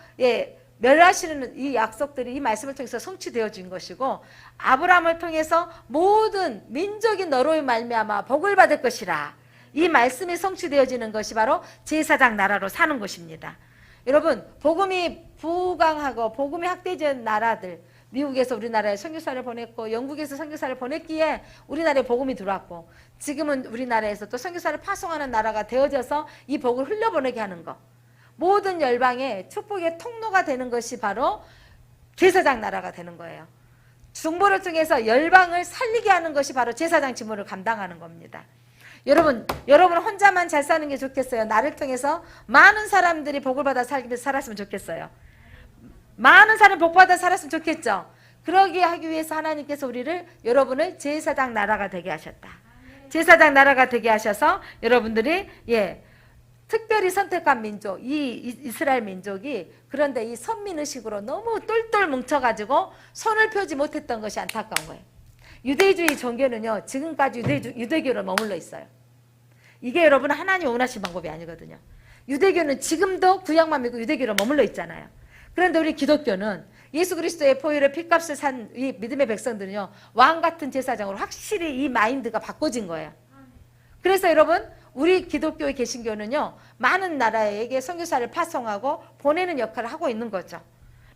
멸하시는 이 약속들이 이 말씀을 통해서 성취되어진 것이고 아브라함을 통해서 모든 민족이 너로 말미암아 복을 받을 것이라. 이 말씀이 성취되어지는 것이 바로 제사장 나라로 사는 것입니다. 여러분, 복음이 부강하고 복음이 확대된 나라들, 미국에서 우리나라에 선교사를 보냈고 영국에서 선교사를 보냈기에 우리나라에 복음이 들어왔고 지금은 우리나라에서 또 선교사를 파송하는 나라가 되어져서 이 복을 흘려보내게 하는 것, 모든 열방의 축복의 통로가 되는 것이 바로 제사장 나라가 되는 거예요. 중보를 통해서 열방을 살리게 하는 것이 바로 제사장 직무를 감당하는 겁니다. 여러분 혼자만 잘 사는 게 좋겠어요? 나를 통해서 많은 사람들이 복을 받아 살았으면 좋겠어요? 많은 사람이 복 받아 살았으면 좋겠죠? 그러게 하기 위해서 하나님께서 여러분을 제사장 나라가 되게 하셨다. 제사장 나라가 되게 하셔서 여러분들이 특별히 선택한 민족, 이 이스라엘 민족이 그런데 이 선민의식으로 너무 똘똘 뭉쳐가지고 손을 펴지 못했던 것이 안타까운 거예요. 유대주의 종교는요, 지금까지 유대교로 머물러 있어요. 이게 여러분 하나님 원하신 방법이 아니거든요. 유대교는 지금도 구약만 믿고 유대교로 머물러 있잖아요. 그런데 우리 기독교는 예수 그리스도의 보혈의 핏값을 산 이 믿음의 백성들은요, 왕 같은 제사장으로 확실히 이 마인드가 바꿔진 거예요. 그래서 여러분, 우리 기독교의 개신교는요, 많은 나라에게 선교사를 파송하고 보내는 역할을 하고 있는 거죠.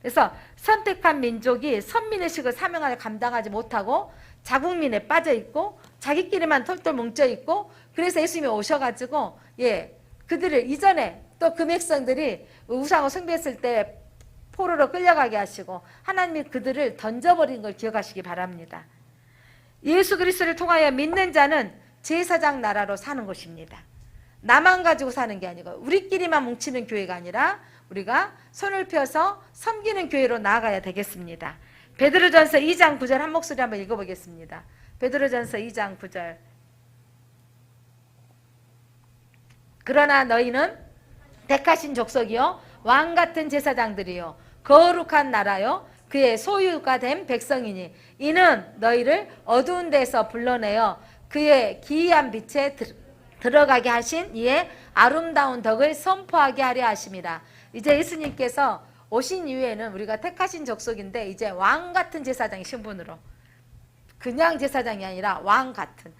그래서 선택한 민족이 선민의식을 사명을 감당하지 못하고 자국민에 빠져 있고 자기끼리만 털털 뭉쳐 있고, 그래서 예수님이 오셔가지고 그들을 이전에 또 그 백성들이 우상을 숭배했을 때 포로로 끌려가게 하시고 하나님이 그들을 던져버린 걸 기억하시기 바랍니다. 예수 그리스도를 통하여 믿는 자는 제사장 나라로 사는 것입니다. 나만 가지고 사는 게 아니고 우리끼리만 뭉치는 교회가 아니라 우리가 손을 펴서 섬기는 교회로 나아가야 되겠습니다. 베드로전서 2장 9절 한 목소리 한번 읽어보겠습니다. 베드로전서 2장 9절. 그러나 너희는 택하신 족속이요 왕같은 제사장들이요 거룩한 나라요 그의 소유가 된 백성이니 이는 너희를 어두운 데서 불러내어 그의 기이한 빛에 들어가게 하신 이의 아름다운 덕을 선포하게 하려 하심이라. 이제 예수님께서 오신 이후에는 우리가 택하신 족속인데 이제 왕같은 제사장의 신분으로, 그냥 제사장이 아니라 왕같은,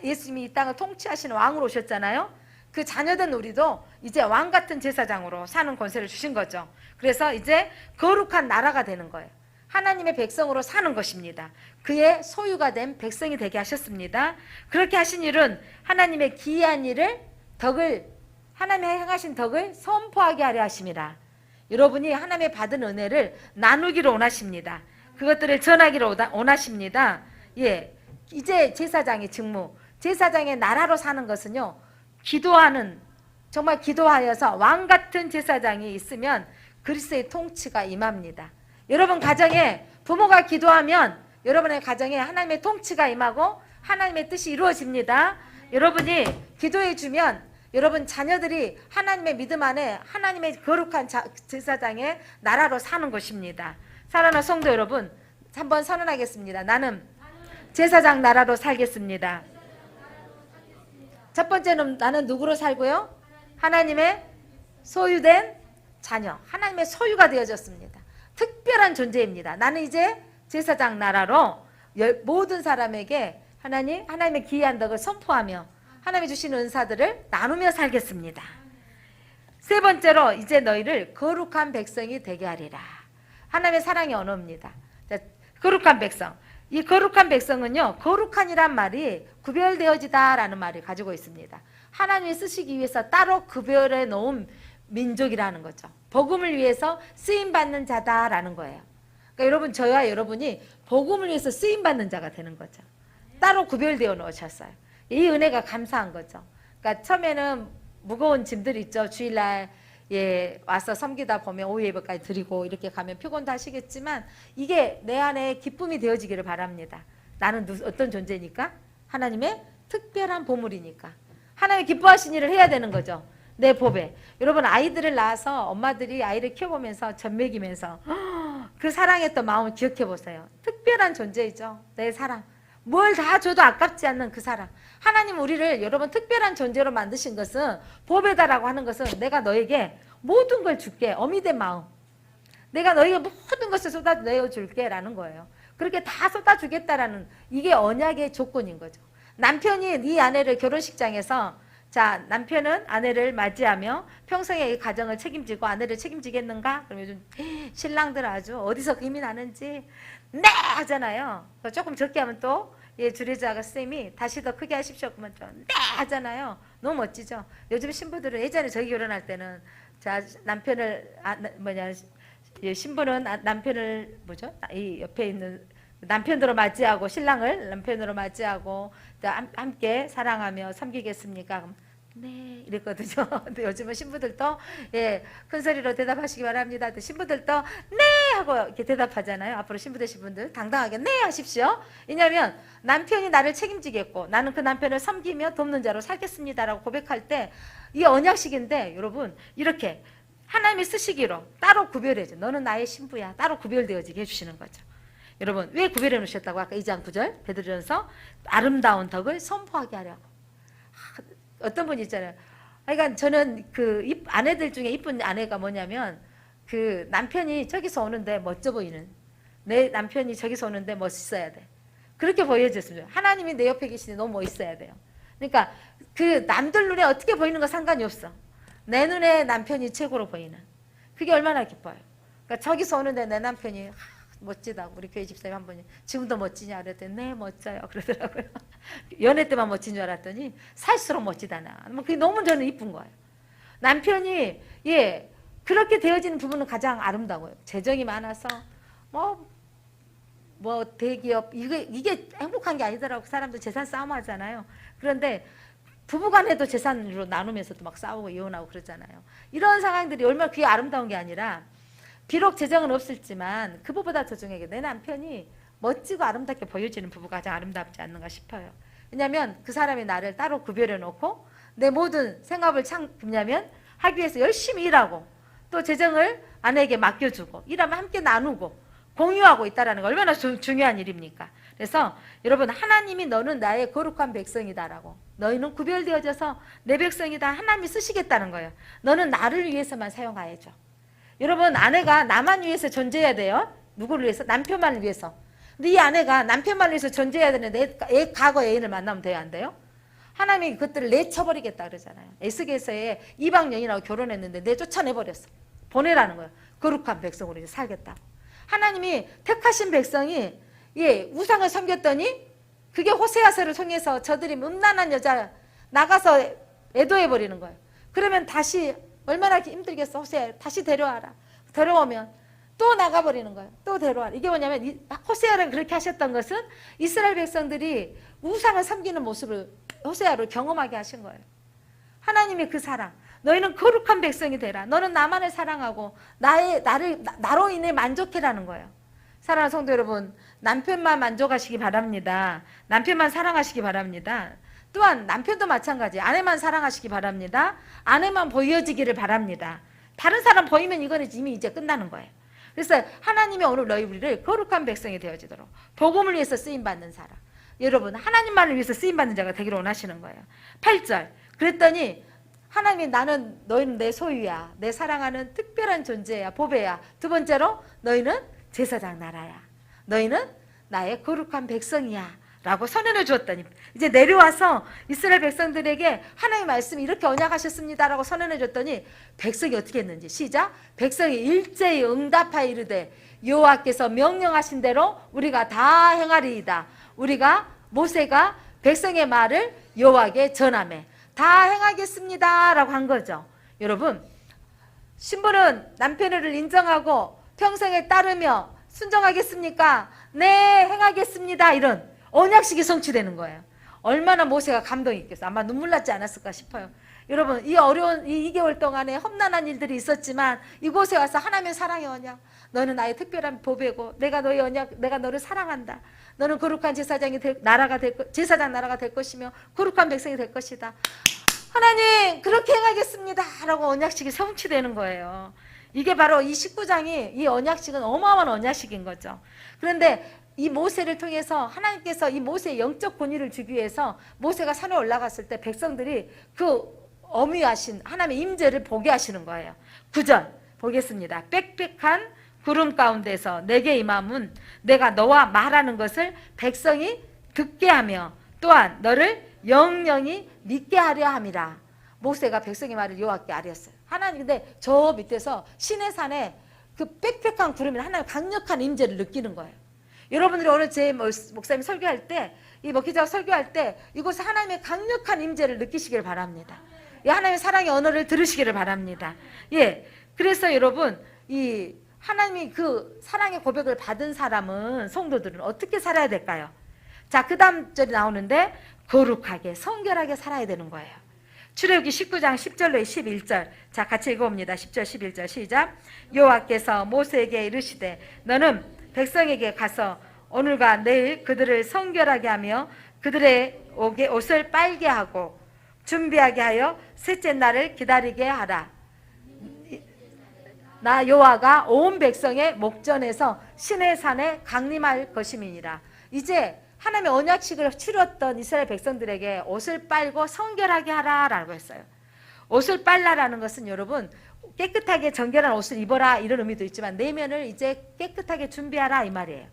예수님이 이 땅을 통치하시는 왕으로 오셨잖아요. 그 자녀된 우리도 이제 왕같은 제사장으로 사는 권세를 주신 거죠. 그래서 이제 거룩한 나라가 되는 거예요. 하나님의 백성으로 사는 것입니다. 그의 소유가 된 백성이 되게 하셨습니다. 그렇게 하신 일은 하나님의 기이한 일을, 덕을, 하나님의 행하신 덕을 선포하게 하려 하심이라. 여러분이 하나님의 받은 은혜를 나누기를 원하십니다. 그것들을 전하기를 원하십니다. 예, 이제 제사장의 직무, 제사장의 나라로 사는 것은요, 기도하는, 정말 기도하여서 왕 같은 제사장이 있으면 그리스도의 통치가 임합니다. 여러분 가정에 부모가 기도하면 여러분의 가정에 하나님의 통치가 임하고 하나님의 뜻이 이루어집니다. 여러분이 기도해 주면 여러분 자녀들이 하나님의 믿음 안에 하나님의 거룩한 제사장의 나라로 사는 것입니다. 사랑하는 성도 여러분, 한번 선언하겠습니다. 나는 제사장 나라로 살겠습니다. 첫 번째는 나는 누구로 살고요? 하나님의 소유된 자녀, 하나님의 소유가 되어졌습니다. 특별한 존재입니다. 나는 이제 제사장 나라로 모든 사람에게 하나님의 기이한 덕을 선포하며 하나님이 주시는 은사들을 나누며 살겠습니다. 세 번째로 이제 너희를 거룩한 백성이 되게 하리라. 하나님의 사랑의 언어입니다. 자, 거룩한 백성. 이 거룩한 백성은요, 거룩한이란 말이 구별되어지다라는 말을 가지고 있습니다. 하나님이 쓰시기 위해서 따로 구별해 놓은 민족이라는 거죠. 복음을 위해서 쓰임받는 자다라는 거예요. 그러니까 여러분, 저와 여러분이 복음을 위해서 쓰임받는 자가 되는 거죠. 따로 구별되어 놓으셨어요. 이 은혜가 감사한 거죠. 그러니까 처음에는 무거운 짐들 있죠. 주일날 와서 섬기다 보면 오후 예배까지 드리고 이렇게 가면 피곤도 하시겠지만 이게 내 안에 기쁨이 되어지기를 바랍니다. 나는 어떤 존재니까? 하나님의 특별한 보물이니까. 하나님이 기뻐하신 일을 해야 되는 거죠. 내 법에. 여러분 아이들을 낳아서 엄마들이 아이를 키워보면서 젖 먹이면서 그 사랑했던 마음을 기억해 보세요. 특별한 존재이죠. 내 사랑. 뭘 다 줘도 아깝지 않는 그 사랑. 하나님 우리를 여러분 특별한 존재로 만드신 것은 보배다라고 하는 것은 내가 너에게 모든 걸 줄게. 어미된 마음. 내가 너에게 모든 것을 쏟아내어줄게 라는 거예요. 그렇게 다 쏟아주겠다라는 이게 언약의 조건인 거죠. 남편이 네 아내를 결혼식장에서 자, 남편은 아내를 맞이하며 평생에 이 가정을 책임지고 아내를 책임지겠는가? 그럼 요즘 신랑들 아주 어디서 힘이 나는지 네! 하잖아요. 조금 적게 하면 또 주례자가 쌤이 다시 더 크게 하십시오. 그러면 좀 네! 하잖아요. 너무 멋지죠? 요즘 신부들은 예전에 저희 결혼할 때는 자, 남편을 신부는 남편을 이 옆에 있는 남편으로 맞이하고 신랑을 남편으로 맞이하고 함께 사랑하며 섬기겠습니까? 그럼 네 이랬거든요. 근데 요즘은 신부들도 큰 소리로 대답하시기 바랍니다. 신부들도 네 하고 이렇게 대답하잖아요. 앞으로 신부 되신 분들 당당하게 네 하십시오. 왜냐하면 남편이 나를 책임지겠고 나는 그 남편을 섬기며 돕는 자로 살겠습니다라고 고백할 때 이 언약식인데 여러분 이렇게 하나님이 쓰시기로 따로 구별해줘. 너는 나의 신부야. 따로 구별되어지게 해주시는 거죠. 여러분 왜 구별해 놓으셨다고? 아까 2장 9절 베드로전서 아름다운 덕을 선포하게 하려고. 어떤 분이 있잖아요. 그러니까 저는 그 아내들 중에 이쁜 아내가 뭐냐면 그 남편이 저기서 오는데 멋져 보이는 내 남편이 저기서 오는데 멋있어야 돼. 그렇게 보여졌습니다. 하나님이 내 옆에 계시니 너무 멋있어야 돼요. 그러니까 그 남들 눈에 어떻게 보이는 거 상관이 없어. 내 눈에 남편이 최고로 보이는. 그게 얼마나 기뻐요. 그러니까 저기서 오는데 내 남편이 멋지다고. 우리 교회 집사님 한 분이 지금도 멋지냐 그랬더니 네 멋져요 그러더라고요. 연애 때만 멋진 줄 알았더니 살수록 멋지다나. 그게 너무 저는 이쁜 거예요. 남편이 그렇게 되어지는 부분은 가장 아름다워요. 재정이 많아서 대기업 이게 행복한 게 아니더라고. 사람들 재산 싸움하잖아요. 그런데 부부간에도 재산으로 나누면서도 막 싸우고 이혼하고 그러잖아요. 이런 상황들이 얼마나 그게 아름다운 게 아니라 비록 재정은 없을지만 그보다 더 중요하게 내 남편이 멋지고 아름답게 보여지는 부부가 가장 아름답지 않는가 싶어요. 왜냐하면 그 사람이 나를 따로 구별해 놓고 내 모든 생업을 하기 위해서 열심히 일하고 또 재정을 아내에게 맡겨주고 일하면 함께 나누고 공유하고 있다는 거 얼마나 중요한 일입니까? 그래서 여러분 하나님이 너는 나의 거룩한 백성이다라고 너희는 구별되어져서 내 백성이다 하나님이 쓰시겠다는 거예요. 너는 나를 위해서만 사용하여줘. 여러분 아내가 나만 위해서 존재해야 돼요. 누구를 위해서? 남편만을 위해서. 근데 이 아내가 남편만을 위해서 존재해야 되는데 과거 애인을 만나면 돼요? 안 돼요? 하나님이 그것들을 내쳐버리겠다 그러잖아요. 에스겔서에 이방 여인하고 결혼했는데 내쫓아내버렸어. 보내라는 거예요. 거룩한 백성으로 이제 살겠다고. 하나님이 택하신 백성이 우상을 섬겼더니 그게 호세아서를 통해서 저들이 음란한 여자 나가서 애도해버리는 거예요. 그러면 다시 얼마나 힘들겠어. 호세아 다시 데려와라. 데려오면 또 나가버리는 거예요. 또 데려와라. 이게 뭐냐면 호세아를 그렇게 하셨던 것은 이스라엘 백성들이 우상을 섬기는 모습을 호세아를 경험하게 하신 거예요. 하나님의 그 사랑. 너희는 거룩한 백성이 되라. 너는 나만을 사랑하고 나로 인해 만족해라는 거예요. 사랑하는 성도 여러분, 남편만 만족하시기 바랍니다. 남편만 사랑하시기 바랍니다. 또한 남편도 마찬가지. 아내만 사랑하시기 바랍니다. 아내만 보여지기를 바랍니다. 다른 사람 보이면 이거는 이미 이제 끝나는 거예요. 그래서 하나님이 오늘 우리를 거룩한 백성이 되어지도록 복음을 위해서 쓰임받는 사람. 여러분, 하나님만을 위해서 쓰임받는 자가 되기를 원하시는 거예요. 8절. 그랬더니 하나님이 너희는 내 소유야. 내 사랑하는 특별한 존재야. 보배야. 두 번째로 너희는 제사장 나라야. 너희는 나의 거룩한 백성이야. 라고 선언해 주었더니 이제 내려와서 이스라엘 백성들에게 하나님의 말씀이 이렇게 언약하셨습니다. 라고 선언해 줬더니 백성이 어떻게 했는지 시작. 백성이 일제히 응답하여 이르되 여호와께서 명령하신 대로 우리가 다 행하리이다. 모세가 백성의 말을 여호와께 전하매 다 행하겠습니다. 라고 한 거죠. 여러분, 신부는 남편을 인정하고 평생에 따르며 순종하겠습니까? 네, 행하겠습니다. 이런 언약식이 성취되는 거예요. 얼마나 모세가 감동이 있겠어. 아마 눈물 났지 않았을까 싶어요. 여러분, 이 어려운 2개월 동안에 험난한 일들이 있었지만 이곳에 와서 하나님의 사랑의 언약, 너는 나의 특별한 보배고 내가 너의 언약, 내가 너를 사랑한다. 너는 거룩한 제사장 나라가 될 것이며 거룩한 백성이 될 것이다. 하나님 그렇게 행하겠습니다. 라고 언약식이 성취되는 거예요. 이게 바로 이 19장이 이 언약식은 어마어마한 언약식인 거죠. 그런데 이 모세를 통해서 하나님께서 이 모세의 영적 권위를 주기 위해서 모세가 산에 올라갔을 때 백성들이 그 어미하신 하나님의 임재를 보게 하시는 거예요. 9절 보겠습니다. 빽빽한 구름 가운데서 내게 임함은 내가 너와 말하는 것을 백성이 듣게 하며 또한 너를 영영히 믿게 하려 함이라. 모세가 백성의 말을 여호와께 아뢰었어요. 하나님 근데 저 밑에서 시내산에 그 빽빽한 구름이 하나님의 강력한 임재를 느끼는 거예요. 여러분들이 오늘 제 목사님 설교할 때, 이 목회자가 설교할 때 이곳에 하나님의 강력한 임재를 느끼시길 바랍니다. 이 하나님의 사랑의 언어를 들으시기를 바랍니다. 예, 그래서 여러분 이 하나님이 그 사랑의 고백을 받은 사람은 성도들은 어떻게 살아야 될까요? 자, 그 다음 절이 나오는데 거룩하게 성결하게 살아야 되는 거예요. 출애굽기 19장 10절로 11절 자 같이 읽어봅니다. 10절 11절 시작. 여호와께서 모세에게 이르시되 너는 백성에게 가서 오늘과 내일 그들을 성결하게 하며 그들의 옷을 빨게 하고 준비하게 하여 셋째 날을 기다리게 하라. 나 여호와가 온 백성의 목전에서 시내산에 강림할 것임이니라. 이제 하나님의 언약식을 치렀던 이스라엘 백성들에게 옷을 빨고 성결하게 하라라고 했어요. 옷을 빨라라는 것은 여러분 깨끗하게 정결한 옷을 입어라 이런 의미도 있지만 내면을 이제 깨끗하게 준비하라 이 말이에요.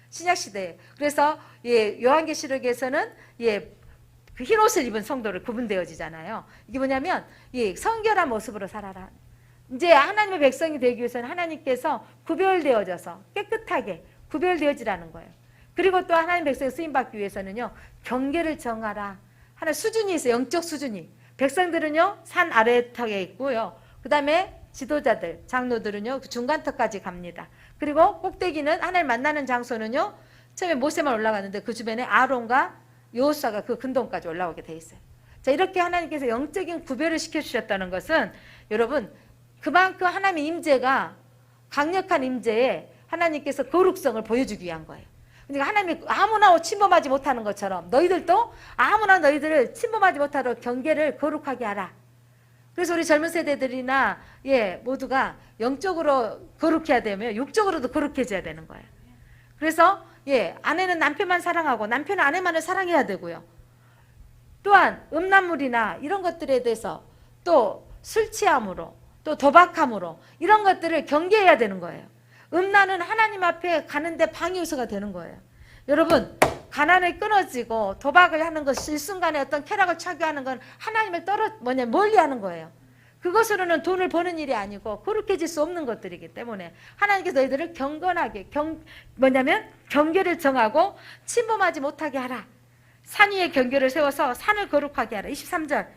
신약시대에. 그래서 요한계시록에서는 그 흰 옷을 입은 성도를 구분되어지잖아요. 이게 뭐냐면 성결한 모습으로 살아라. 이제 하나님의 백성이 되기 위해서는 하나님께서 구별되어져서 깨끗하게 구별되어지라는 거예요. 그리고 또 하나님 백성이 쓰임받기 위해서는요 경계를 정하라 하는 수준이 있어요. 영적 수준이. 백성들은요 산 아래턱에 있고요. 그 다음에 지도자들 장로들은요 그 중간턱까지 갑니다. 그리고 꼭대기는 하나님 만나는 장소는요 처음에 모세만 올라갔는데 그 주변에 아론과 여호수아가 그 근동까지 올라오게 돼 있어요. 자, 이렇게 하나님께서 영적인 구별을 시켜주셨다는 것은 여러분 그만큼 하나님의 임재가 강력한 임재에 하나님께서 거룩성을 보여주기 위한 거예요. 그러니까 하나님이 아무나 침범하지 못하는 것처럼 너희들도 아무나 너희들을 침범하지 못하도록 경계를 거룩하게 하라. 그래서 우리 젊은 세대들이나 모두가 영적으로 거룩해야 되며 육적으로도 거룩해져야 되는 거예요. 그래서 아내는 남편만 사랑하고 남편은 아내만을 사랑해야 되고요. 또한 음란물이나 이런 것들에 대해서 또 술 취함으로 또 도박함으로 이런 것들을 경계해야 되는 거예요. 음란은 하나님 앞에 가는데 방해 요소가 되는 거예요. 여러분 가난을 끊어지고 도박을 하는 것 일순간에 어떤 쾌락을 차기하는 건 하나님을 멀리하는 거예요. 그것으로는 돈을 버는 일이 아니고 거룩해질 수 없는 것들이기 때문에 하나님께서 너희들을 경건하게 경계를 정하고 침범하지 못하게 하라. 산 위에 경계를 세워서 산을 거룩하게 하라. 23절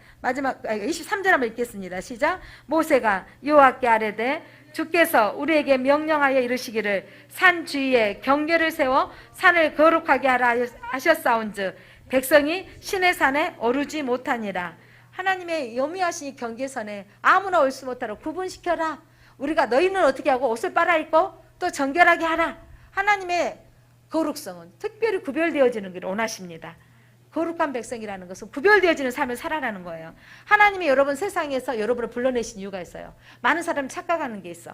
한번 읽겠습니다. 시작. 모세가 여호와께 아뢰되 주께서 우리에게 명령하여 이르시기를 산 주위에 경계를 세워 산을 거룩하게 하라 하셨사온즉 백성이 신의 산에 오르지 못하니라. 하나님의 염려하신 이 경계선에 아무나 올 수 못하도록 구분시켜라. 우리가 너희는 어떻게 하고 옷을 빨아입고 또 정결하게 하라. 하나님의 거룩성은 특별히 구별되어지는 걸 원하십니다. 거룩한 백성이라는 것은 구별되어지는 삶을 살아라는 거예요. 하나님이 여러분 세상에서 여러분을 불러내신 이유가 있어요. 많은 사람이 착각하는 게 있어.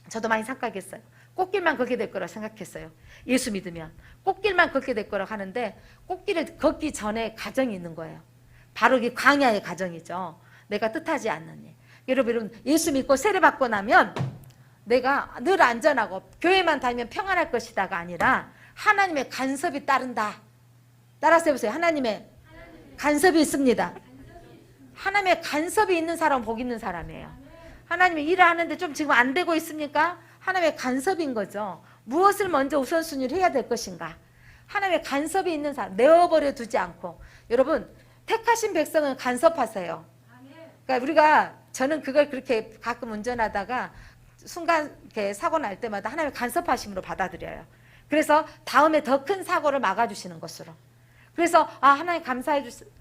저도 많이 착각했어요. 꽃길만 걷게 될 거라고 생각했어요. 예수 믿으면 꽃길만 걷게 될 거라고 하는데 꽃길을 걷기 전에 과정이 있는 거예요. 바로 이게 광야의 과정이죠. 내가 뜻하지 않는 일. 여러분 예수 믿고 세례받고 나면 내가 늘 안전하고 교회만 다니면 평안할 것이다가 아니라 하나님의 간섭이 따른다. 따라서 해보세요. 하나님의 간섭이 있습니다. 하나님의 간섭이 있는 사람은 복 있는 사람이에요. 하나님이 일을 하는데 좀 지금 안 되고 있습니까? 하나님의 간섭인 거죠. 무엇을 먼저 우선순위를 해야 될 것인가? 하나님의 간섭이 있는 사람, 내어버려 두지 않고. 여러분, 택하신 백성은 간섭하세요. 그러니까 우리가, 저는 그걸 그렇게 가끔 운전하다가 순간 이렇게 사고 날 때마다 하나님의 간섭하심으로 받아들여요. 그래서 다음에 더 큰 사고를 막아주시는 것으로. 그래서 하나님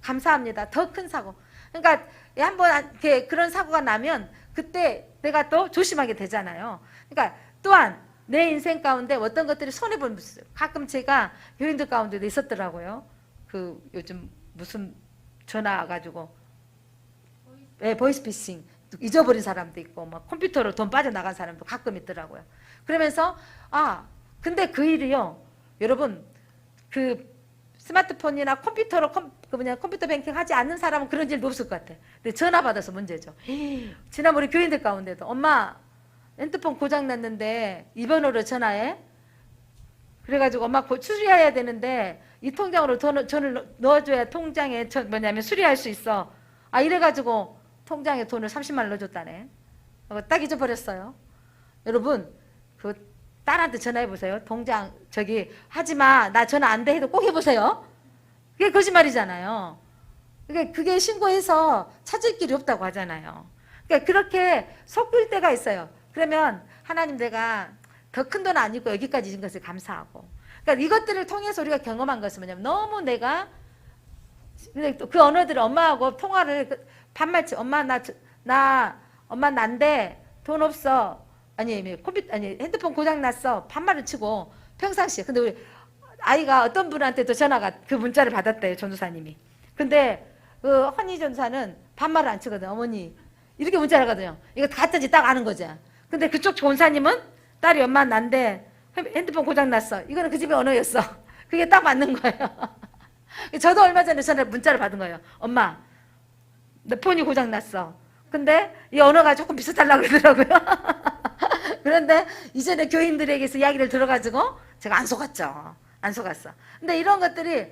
감사합니다. 더 큰 사고. 그러니까 한번 이렇게 그런 사고가 나면 그때 내가 또 조심하게 되잖아요. 그러니까 또한 내 인생 가운데 어떤 것들이 손해보는 가끔 제가 교인들 가운데도 있었더라고요. 그 요즘 무슨 전화 와가지고 보이스피싱 잊어버린 사람도 있고 막 컴퓨터로 돈 빠져나간 사람도 가끔 있더라고요. 그러면서 근데 그 일이요, 여러분 그 스마트폰이나 컴퓨터로 컴퓨터 뱅킹 하지 않는 사람은 그런 일도 없을 것 같아. 근데 전화 받아서 문제죠. 지난번 우리 교인들 가운데도 엄마 핸드폰 고장 났는데 이 번호로 전화해. 그래가지고 엄마 수리해야 되는데 이 통장으로 돈을 넣어줘야 통장에 수리할 수 있어. 이래가지고 통장에 돈을 30만 원 넣어줬다네. 딱 잊어버렸어요. 여러분 그 딸한테 전화해보세요. 통장 하지마, 나 전화 안 돼 해도 꼭 해보세요. 그게 거짓말이잖아요. 그게 신고해서 찾을 길이 없다고 하잖아요. 그러니까 그렇게 섞일 때가 있어요. 그러면 하나님, 내가 더 큰 돈 아니고 여기까지 준 것을 감사하고. 그러니까 이것들을 통해서 우리가 경험한 것은 뭐냐면, 너무 내가 그 언어들을 엄마하고 통화를 반말치, 엄마 엄마 난데 돈 없어. 핸드폰 고장 났어. 반말을 치고 평상시에. 근데 우리 아이가 어떤 분한테도 전화가 그 문자를 받았대요, 전도사님이. 근데 그 허니 전도사는 반말을 안 치거든. 어머니 이렇게 문자를 하거든요. 이거 가짜인지 딱 아는 거죠. 근데 그쪽 전사님은 딸이 엄마 난데 핸드폰 고장 났어. 이거는 그 집의 언어였어. 그게 딱 맞는 거예요. 저도 얼마 전에 문자를 받은 거예요. 엄마, 내 폰이 고장 났어. 근데 이 언어가 조금 비슷하려고 그러더라고요. 그런데 이전에 교인들에게서 이야기를 들어가지고 제가 안 속았죠. 안 속았어. 근데 이런 것들이,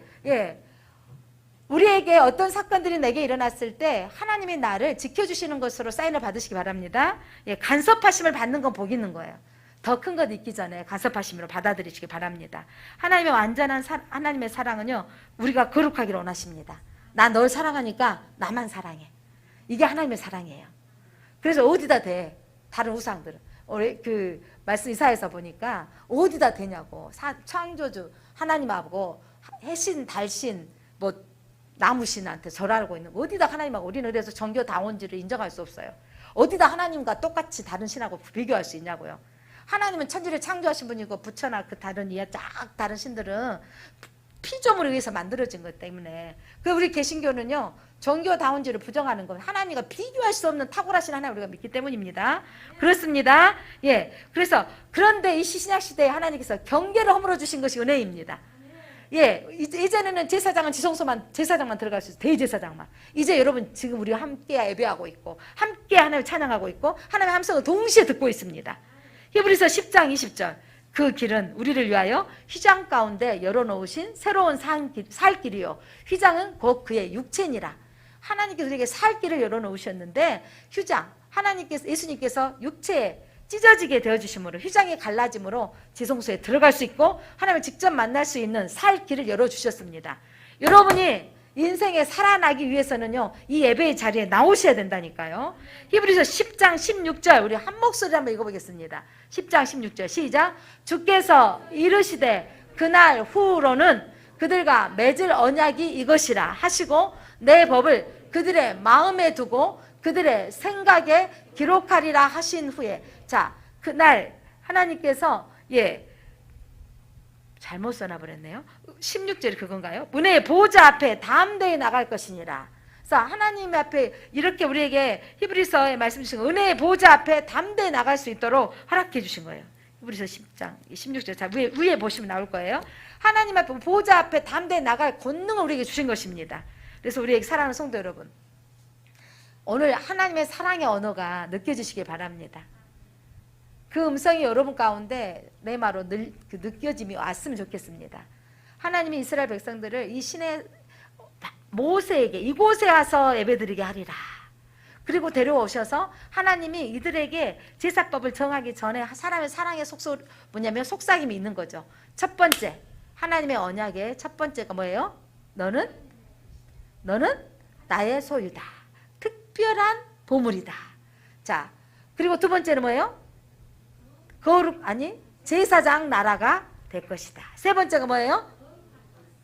우리에게 어떤 사건들이 내게 일어났을 때 하나님이 나를 지켜주시는 것으로 사인을 받으시기 바랍니다. 간섭하심을 받는 건 복 있는 거예요. 더 큰 것 있기 전에 간섭하심으로 받아들이시기 바랍니다. 하나님의 완전한 하나님의 사랑은요, 우리가 거룩하기를 원하십니다. 나 널 사랑하니까 나만 사랑해. 이게 하나님의 사랑이에요. 그래서 어디다 대? 다른 우상들은. 우리 그 말씀 이사에서 보니까 어디다 대냐고. 창조주 하나님하고 해신, 달신, 나무신한테 절하고 있는 거. 어디다 하나님하고, 우리는 그래서 정교 다원주를 인정할 수 없어요. 어디다 하나님과 똑같이 다른 신하고 비교할 수 있냐고요. 하나님은 천지를 창조하신 분이고 부처나 그 다른 다른 신들은 피조물에 의해서 만들어진 것 때문에. 우리 개신교는요, 정교다원주를 부정하는 건 하나님과 비교할 수 없는 탁월하신 하나님 우리가 믿기 때문입니다. 그렇습니다. 그래서 그런데 이 신약 시대에 하나님께서 경계를 허물어 주신 것이 은혜입니다. 이제는 제사장만 들어갈 수 있어요. 대제사장만. 이제 여러분 지금 우리가 함께 예배하고 있고 함께 하나님을 찬양하고 있고 하나님의 함성을 동시에 듣고 있습니다. 히브리서 10장 20절. 그 길은 우리를 위하여 휘장 가운데 열어놓으신 새로운 살 길이요. 휘장은 곧 그의 육체니라. 하나님께서 우리에게 살 길을 열어놓으셨는데, 휘장, 예수님께서 육체에 찢어지게 되어주심으로, 휘장이 갈라짐으로 지성소에 들어갈 수 있고 하나님을 직접 만날 수 있는 살 길을 열어주셨습니다. 여러분이 인생에 살아나기 위해서는요, 이 예배의 자리에 나오셔야 된다니까요. 히브리서 10장 16절, 우리 한 목소리 한번 읽어보겠습니다. 10장 16절, 시작. 주께서 이르시되 그날 후로는 그들과 맺을 언약이 이것이라 하시고 내 법을 그들의 마음에 두고 그들의 생각에 기록하리라 하신 후에, 자, 그날 하나님께서 잘못 써놔버렸네요. 16절이 그건가요? 은혜의 보좌 앞에 담대히 나갈 것이니라. 그래서 하나님 앞에 이렇게 우리에게 히브리서에 말씀 주신 은혜의 보좌 앞에 담대히 나갈 수 있도록 허락해 주신 거예요. 히브리서 10장 16절, 자, 위에 보시면 나올 거예요. 하나님 앞에 보좌 앞에 담대히 나갈 권능을 우리에게 주신 것입니다. 그래서 우리에게 사랑하는 성도 여러분, 오늘 하나님의 사랑의 언어가 느껴지시길 바랍니다. 그 음성이 여러분 가운데 레마로 그 느껴짐이 왔으면 좋겠습니다. 하나님이 이스라엘 백성들을 이 신의 모세에게 이곳에 와서 예배드리게 하리라. 그리고 데려오셔서 하나님이 이들에게 제사법을 정하기 전에 사람의 사랑의 뭐냐면 속삭임이 있는 거죠. 첫 번째, 하나님의 언약의 첫 번째가 뭐예요? 너는 나의 소유다. 특별한 보물이다. 자, 그리고 두 번째는 뭐예요? 제사장 나라가 될 것이다. 세 번째가 뭐예요?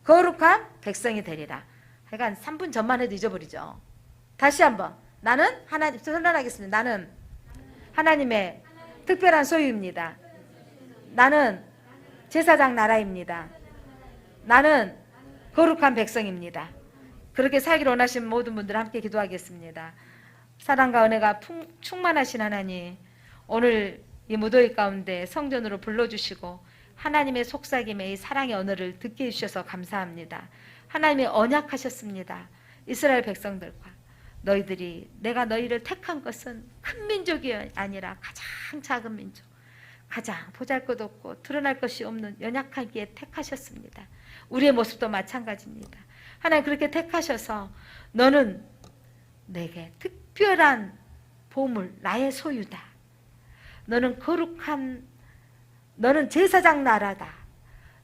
거룩한 백성이 되리라. 그러니까 3분 전만 해도 잊어버리죠. 다시 한번, 나는 하나님, 선언하겠습니다. 나는 하나님의 특별한 소유입니다. 나는 제사장 나라입니다. 나는 거룩한 백성입니다. 그렇게 살기를 원하시는 모든 분들 함께 기도하겠습니다. 사랑과 은혜가 충만하신 하나님, 오늘 이 무더위 가운데 성전으로 불러주시고 하나님의 속삭임의 이 사랑의 언어를 듣게 해주셔서 감사합니다. 하나님이 언약하셨습니다. 이스라엘 백성들과 내가 너희를 택한 것은 큰 민족이 아니라 가장 작은 민족, 가장 보잘것없고 드러날 것이 없는 연약하기에 택하셨습니다. 우리의 모습도 마찬가지입니다. 하나님 그렇게 택하셔서 너는 내게 특별한 보물, 나의 소유다. 너는 너는 제사장 나라다.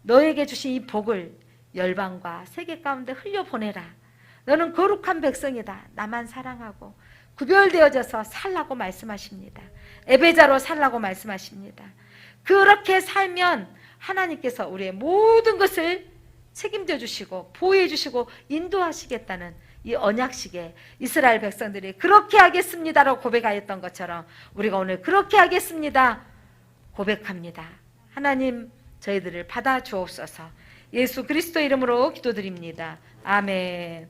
너에게 주신 이 복을 열방과 세계 가운데 흘려보내라. 너는 거룩한 백성이다. 나만 사랑하고 구별되어져서 살라고 말씀하십니다. 예배자로 살라고 말씀하십니다. 그렇게 살면 하나님께서 우리의 모든 것을 책임져 주시고 보호해 주시고 인도하시겠다는 이 언약식에 이스라엘 백성들이 그렇게 하겠습니다라고 고백하였던 것처럼 우리가 오늘 그렇게 하겠습니다 고백합니다. 하나님 저희들을 받아 주옵소서. 예수 그리스도 이름으로 기도드립니다. 아멘.